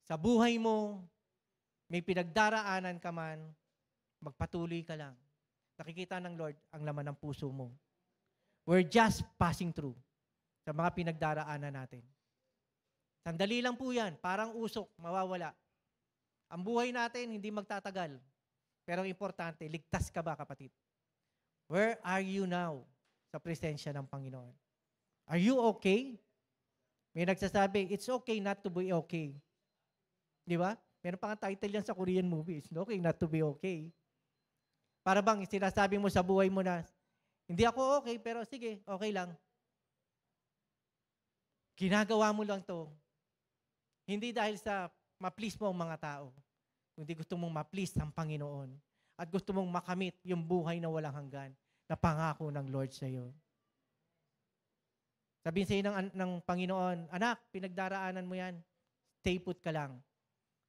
Sa buhay mo, may pinagdaraanan ka man, magpatuloy ka lang. Nakikita ng Lord ang laman ng puso mo. We're just passing through sa mga pinagdaraanan natin. Sandali lang po yan, parang usok, mawawala. Ang buhay natin, hindi magtatagal. Pero ang importante, ligtas ka ba, kapatid? Where are you now sa presensya ng Panginoon? Are you okay? May nagsasabi, it's okay not to be okay. Di ba? Meron pa nga title yan sa Korean movies, it's okay not to be okay. Para bang sinasabi mo sa buhay mo na, hindi ako okay, pero sige, okay lang. Ginagawa mo lang to. Hindi dahil sa ma-please mo ang mga tao, kundi gusto mong ma-please ang Panginoon at gusto mong makamit yung buhay na walang hanggan na pangako ng Lord sa iyo. Sabihin sa iyo ng Panginoon, anak, pinagdaraanan mo yan, stay put ka lang.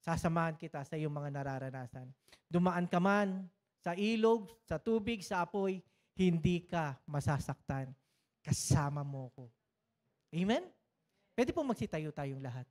Sasamahan kita sa iyong mga nararanasan. Dumaan ka man sa ilog, sa tubig, sa apoy, hindi ka masasaktan. Kasama mo ko. Amen? Pwede po magsitayo tayong lahat.